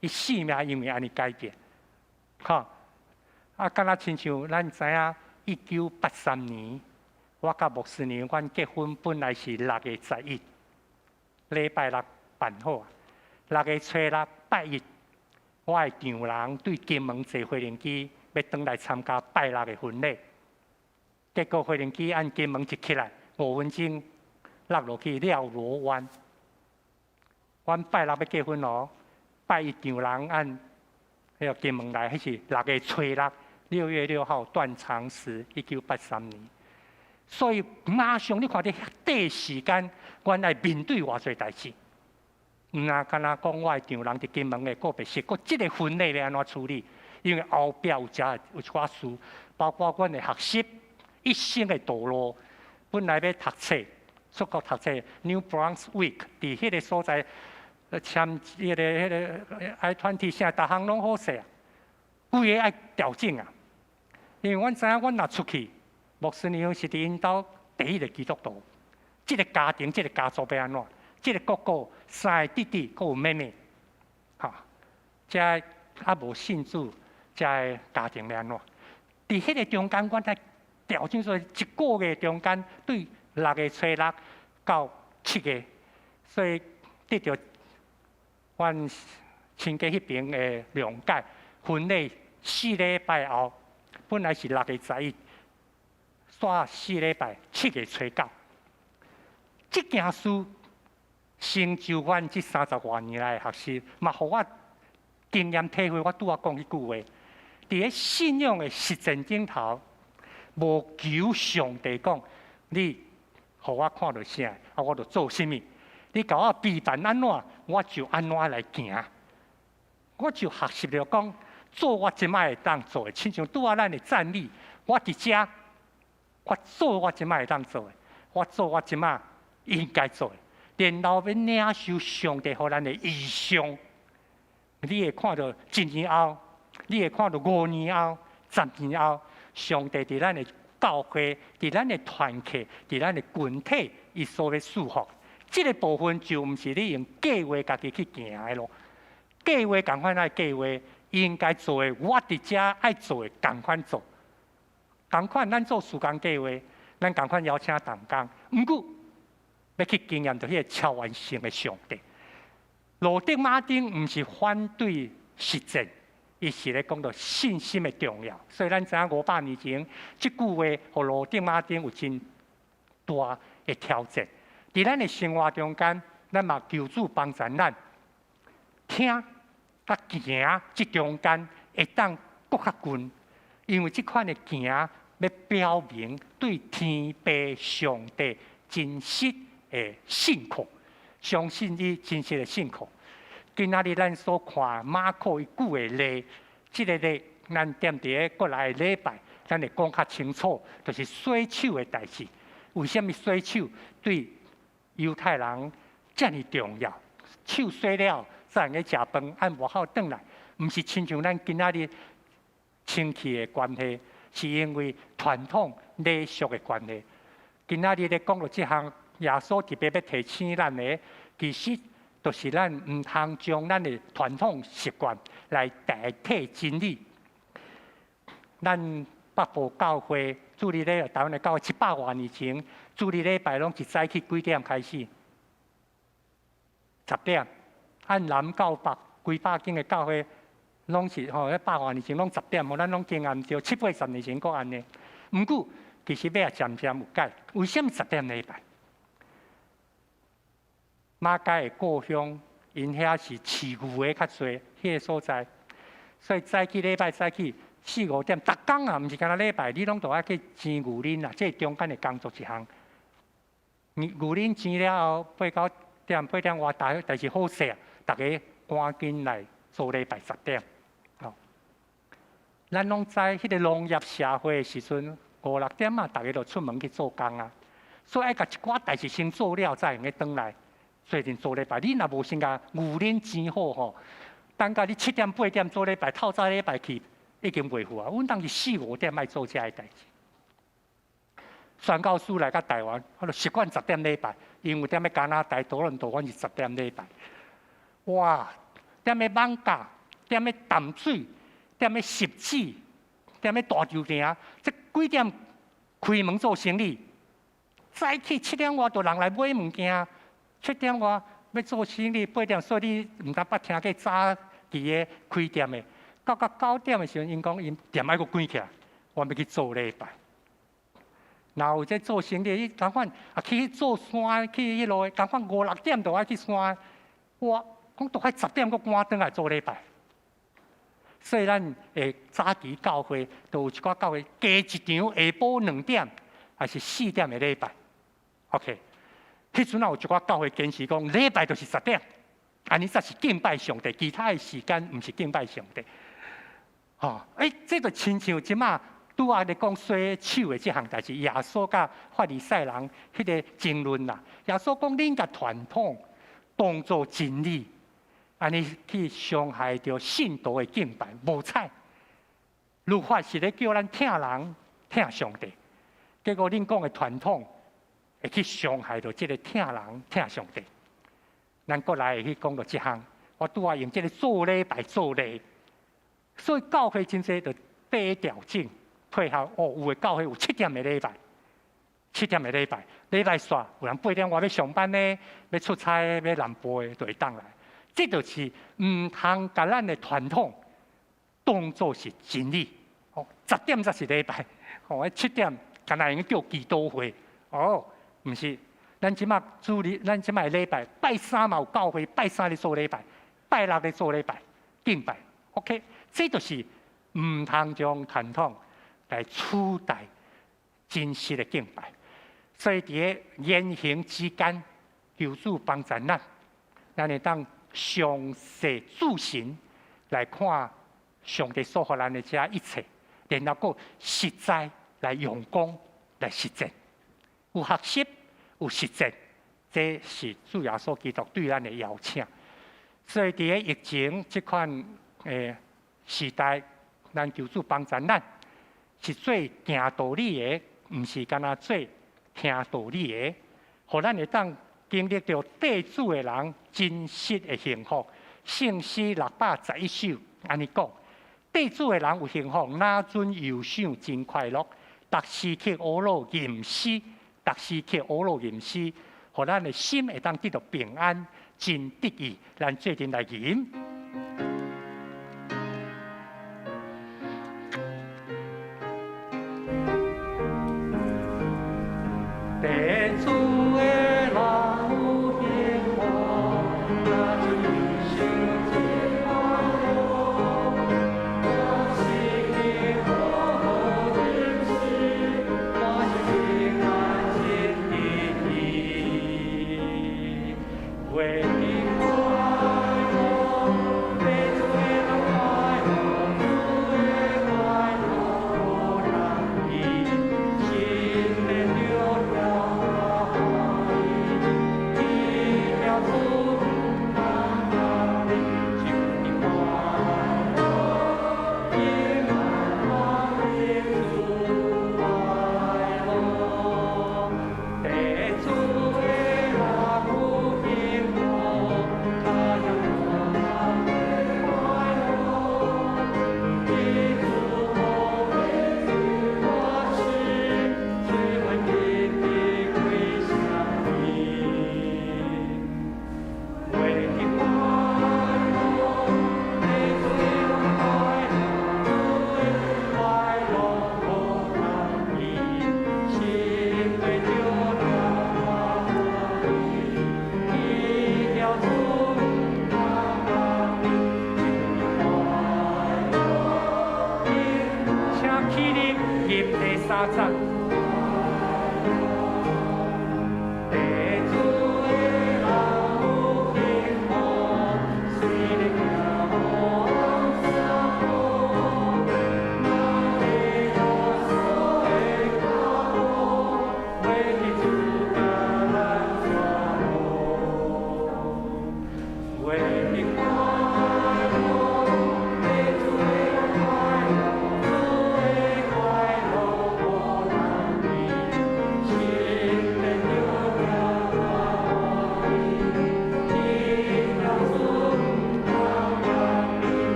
伊生命因为安尼改变，敢若亲像咱知影，1983年，我甲牧师娘阮结婚本来是6月11，礼拜六办好，6月初6拜一，我的丈人对金门坐飞行机要转来参加拜六的婚礼，结果飞行机按金门一起来，5分钟落落去了罗湾。阮拜六要结婚拜一丈人按迄个金门来，迄是6月初6，6月6号断肠时，1983年。所以马上你看到短时间，阮来面对偌侪代志。毋若敢若讲我的丈人伫金门的个别室，佮即个婚礼要安怎处理？因为后壁有一寡事，包括阮的学习、一生的道路，本来要读册。出国读册 ，New Brunswick 伫迄个所在，签迄个 I-20， 现在逐项拢好势啊，规个爱调整啊。因为阮知影，阮若出去，牧师娘是伫因兜第一个基督徒，即个家庭、即个家族要安怎？即个哥哥、3个弟弟，佮有妹妹，遮无信主，遮个家庭要安怎？伫迄个中间，阮才调整出一个月中间对。6月初6到7月，所以得到阮亲家迄边的谅解，婚礼4礼拜后，本来是6月11，煞4礼拜7月初9。这件事成就阮这30多年来的学习，嘛，互我经验体会。我拄仔讲迄句话，伫咧信仰的实践顶头，无求上帝讲你。互我看到啥，我就做啥物。你甲我批判安怎，我就安怎来行。我就学习了讲，做我即摆会当做的，亲像拄仔咱的站立，我伫遮，我做我即摆会当做的，我做我即摆应该做的，然后要领受上帝互咱的意向。你会看到1年后，你会看到5年后、10年后，上帝伫咱的。教会伫咱的团契，伫咱的群体，伊所要束缚，这个部分就毋是你用计划家己去行的咯。计划共款爱计划，应该做的，我伫遮爱做的，共款做。共款咱做时间计划，咱共款邀请同工，毋过要去经验到迄个超越性的上帝。罗德马丁毋是反对实践。伊是咧讲到信心的重要，所以咱知影500年前，即句话，互罗德马丁有真大的挑战。伫咱的生活中间，咱嘛求主帮助咱，听甲行即中间会当搁较近，因为即款的行要表明对天父上帝真实的信靠，相信伊真实的信靠。今仔日咱所看马可伊句的例，即个例咱踮伫咧过来的礼拜，咱会讲较清楚，就是洗手的代志。为什么洗手对犹太人遮尔重要？手洗了才能去食饭，按外口转来，毋是亲像咱今仔日清气的关系，是因为传统礼俗的关系。今仔日咧讲到即项，耶稣特别要提醒咱的，其实。就是咱毋通将咱的传统习惯来代替真理。咱北部教会主日礼，台湾的教会700多年前，主日礼拜拢是早起几点开始？10点。按南到北规百间的教会，拢是吼，100多年前拢10点，咱拢经验到7、80年前搁安尼。毋过其实尾啊渐渐有改，为什么10点礼拜？马街的故乡，因遐是饲牛的较侪，迄个所在，所以早起礼拜早起4、5点，逐工啊，毋是干那礼拜，你拢都爱去煎牛奶啊，这中间的工作一项。牛奶煎了后，8、9点外，但是好势啊，大家赶紧来做礼拜10点。哦，咱拢知迄个农业社会的时阵，5、6点啊，大家就出门去做工啊，所以爱甲一寡代志先做了，才用个转来。最近做礼拜，你若无先甲牛奶煎好吼，等到你7点、8点做礼拜，透早礼拜去已经袂赴啊。阮当时4、5点爱做遮个代志。宣教师来到台湾，我就习惯10点礼拜，因为踮咧加拿大、多伦多，阮是10点礼拜。哇！踮咧艋舺，踮咧淡水，踮咧汐止，踮咧大洲埕，这几点开门做生意？早起7点外，就人来买物件。7点外要做生意，8点，所以你毋但捌听过早期的开店的，到9点的时候，因讲因店爱阁关起来，我要去做礼拜。然后在做生意，赶快啊去做山，去迄路，赶快5、6点就爱去山。我讲大概10点阁赶转来做礼拜。所以咱诶早期教会，都有一寡教会加一场下晡2点，还是4点的礼拜。OK。迄阵啊，有一寡教会坚持讲，礼拜就是10点，安尼才是敬拜上帝，其他的时间毋是敬拜上帝。哦，这就亲像即马拄仔咧讲洗手的即项代志，耶稣甲法利赛人迄个争论啦。耶稣讲，恁甲传统当作真理，安尼去伤害着信徒的敬拜，无采。律法是咧叫咱听人听上帝，结果恁讲的传统。会去伤害到即个听人听上帝，咱过来会去讲到即项，我拄仔用即个做礼拜做例，所以教会真济就被调整配合。哦，有的教会有7点的礼拜，7点的礼拜，礼拜煞有人8点外要上班呢，要出差要南部的就会当来。这就是唔通甲咱的传统当作是真理。哦，10点才是礼拜，哦，7点敢若用叫祈祷会，哦。毋是，咱即马主日，咱即马礼拜，拜3嘛有教会，拜3咧做礼拜，拜6咧做礼拜，敬拜。OK， 这就是毋通将传统来取代真实的敬拜。所以伫个言行之间，求主帮助咱会当详细自省来看上帝所予咱的遮一切，然后个实在来用功来实践。有学习，有实践，这是主耶稣基督对咱的邀请。所以伫个疫情这款时代，咱求主帮助咱，是做行道理的，毋是干那做听道理的，互咱会当经历到地主的人真实的幸福。圣诗611首安尼讲，地主的人有幸福，哪准忧伤真快乐？逐时刻懊恼吟诗。逐时刻懊恼吟诗，互咱的心会当得到平安，真得意。咱最近来吟。地主的人有幸福，那就一生真快乐。逐时刻懊恼吟诗，我是平安。为你快乐。日入第三章。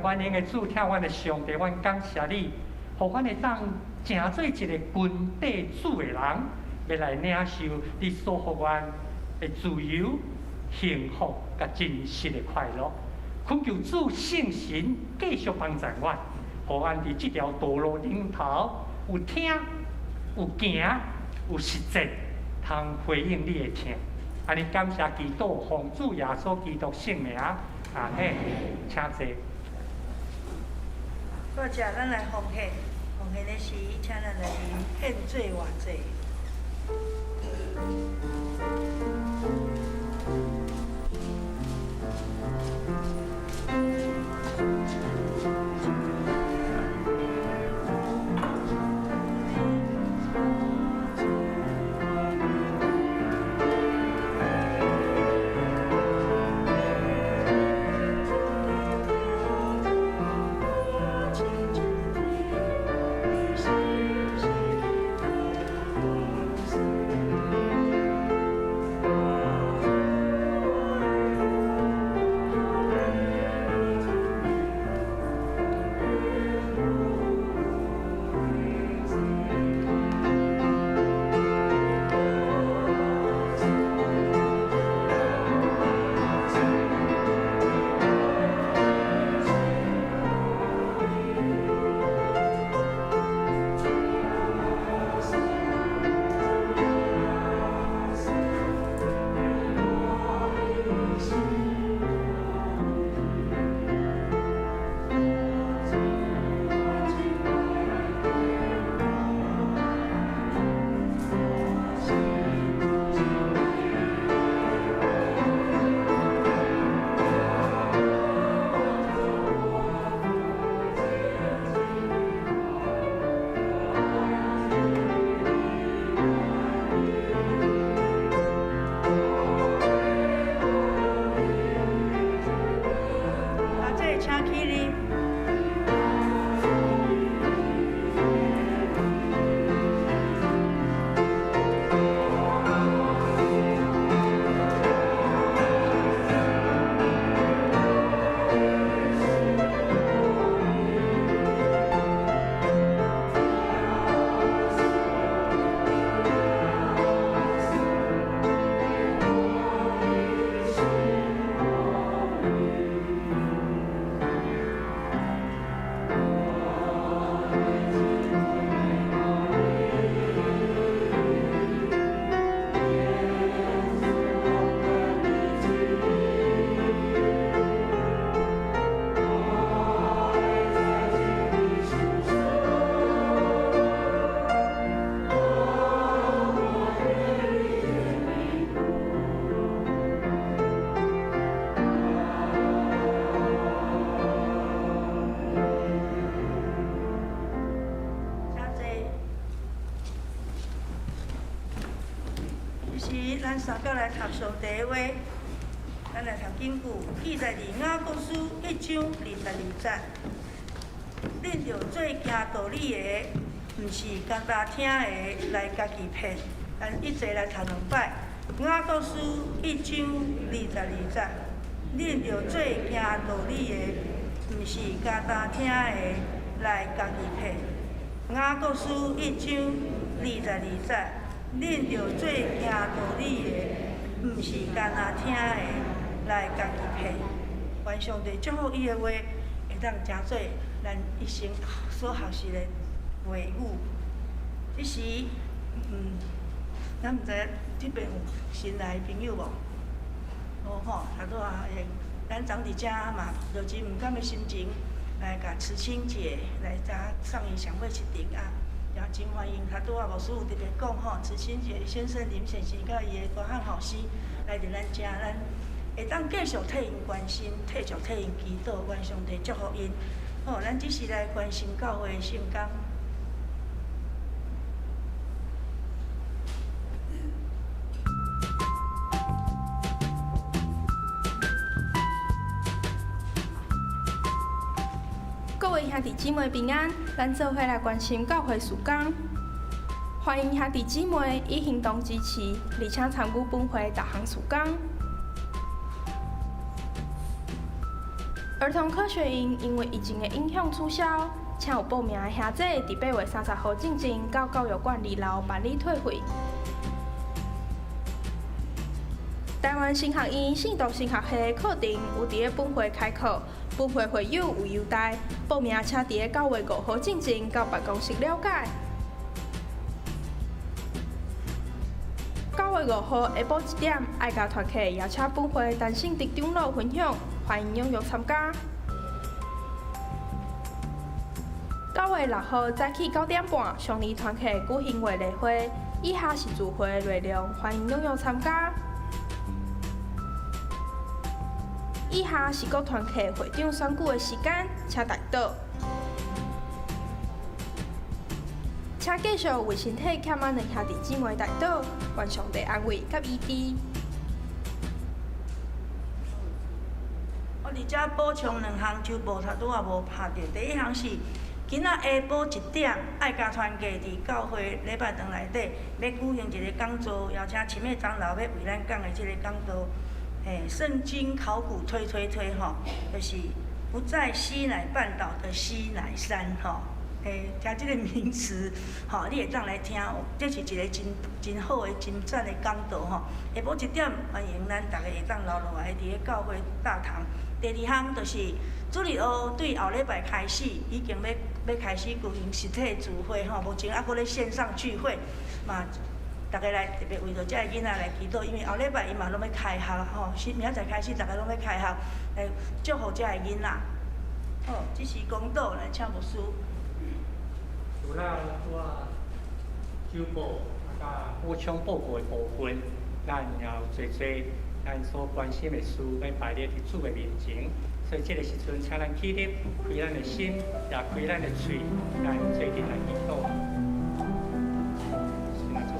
愿愿的主，听阮的上帝，阮感谢你，互阮会当成做一个军队主的人，要来领受你所予阮的自由、幸福、甲真实的快乐。恳求主圣神继续帮助阮，互阮伫这条道路顶头有听、有行、有实践，通回应你的听。安尼感谢基督，奉主耶稣基督圣名，阿门。请坐。多谢咱来奉献，奉献的时，请咱来献做偌济。咱三角来读上第一话，咱来读经句，记载伫雅各书1章22节。恁着做行道理的，毋是简单听的来家己骗。咱一齐来读两摆。雅各书1章22节，恁着做行道理的，毋是简单听的来家己骗。雅各书1章22节。恁着做行道理的，毋是干那听的来家己骗。愿上帝祝福伊的话，会当诚做咱一生所学习的话语。即时，咱毋知即边有新来的朋友无？无吼，头拄啊，咱总伫遮嘛，着真毋甘的心情来甲慈青姐来遮送伊上尾一程啊，也真欢迎。头拄啊，牧师有特别讲吼，慈青姐先生林先生甲伊的歌汉老师来伫咱遮，咱会当继续替因关心，继续替因祈祷，愿上帝祝福因。好，咱只是来关心教会的圣工。各位兄弟姊妹平安，咱做伙来关心教会事工。欢迎兄弟姊妹以行动支持，而且参与本会各项事工。儿童科学营因为疫情的影响取消，请有报名的兄弟伫8月30号进前到教育馆2楼办理退费。台湾神学院圣道神学系课程有伫个本会开课，本会会友有优待，报名请伫个9月5号进前到办公室了解。9月5号下晡1点，爱家团契邀请本会单身的长老分享，欢迎踊跃参加。9月6号早起9点半，上年团契举行月例会，以下是聚会内容，欢迎踊跃参加。以下是各团契会长选举的时间，请带倒。请继续为身体欠安的兄弟姊妹带倒，愿上帝安慰甲医治。我伫遮补充2项周报，头拄仔无拍到。第一项是今仔下晡1点，爱家团契伫教会礼拜堂内底要举行一个讲座，邀请陈妹长老要为咱讲的这个讲座。圣经考古推吼，就是不在西乃半岛的西乃山吼。听这个名词，吼，你会当来听，这是一个真好的、真赞的讲道吼。下晡1点，欢迎咱大家会当留落来伫个教会大堂。第二项就是主日学对后礼拜开始，已经要开始举行实体聚会吼，目前还搁咧线上聚会嘛。大家来特别为着遮个囡仔来祈祷，因为后礼拜伊嘛拢要开学吼，明仔载开始大家拢要开学，来祝福遮个囡仔。好，这是公道，来请牧师。除了周报甲补充报告的部分，咱也有侪咱所关心的事要摆列伫主的面前，所以这个时阵，请咱起立，开咱的心，也开咱的嘴，咱做阵来祈祷。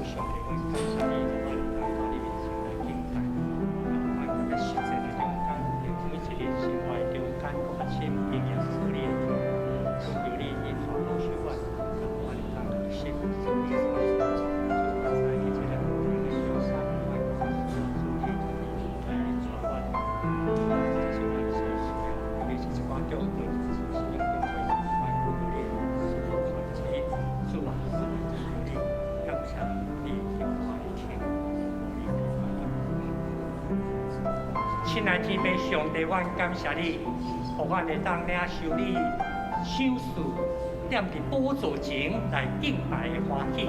上帝，我感谢你，我来到你面前来敬拜，我更加实践的中间，每一日生活的中间，我发现经验所练，从有你引导老师我，我来当老师，从你所说，我在你这个每个小山外，从你来传我，这是我所需要，特别是关中会，是应用会，外国有你，是传奇，是吧？有你，感谢。亲爱天父上帝，阮感谢你，互阮会当领受你赏赐，踮伫宝座前来敬拜的欢喜。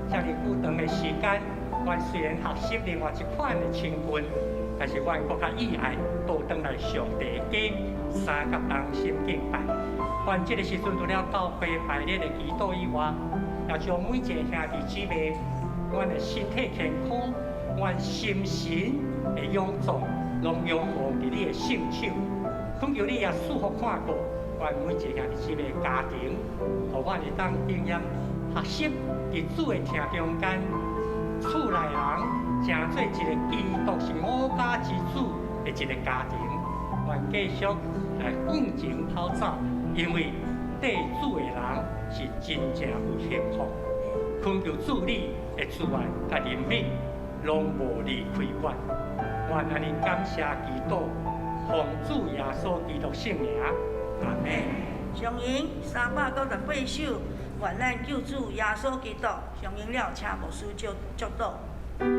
遮尔久长的时间，阮虽然学习另外一款的亲近，但是阮更较意爱倒转来上帝家，三甲同心敬拜。阮这个时阵除了教会排列的祈祷以外，也将每一个兄弟姊妹，阮的身体健康，阮心神的勇壮。拢仰望伫你的圣手，恳求你也赐福看顾，阮每一个兄弟姊妹的家庭，互阮会当经验学习伫主的厅中间，厝内人成做一个基督是五家之主的一个家庭。阮继续来向前跑走，因为对主的人是真正有幸福。恳求主你的慈爱甲怜悯，拢无离开阮。愿安尼感谢祈祷，奉主耶稣基督圣名，阿门。上营398首，愿咱救主耶稣基督上营了，请牧师祝祷。愿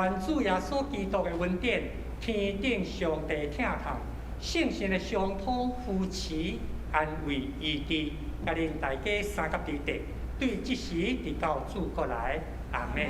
愿主耶稣基督的恩典、天顶上帝疼痛、圣神的相通、扶持、安慰、医治，甲恁大家三甲地地，对即时直到主过来，阿门。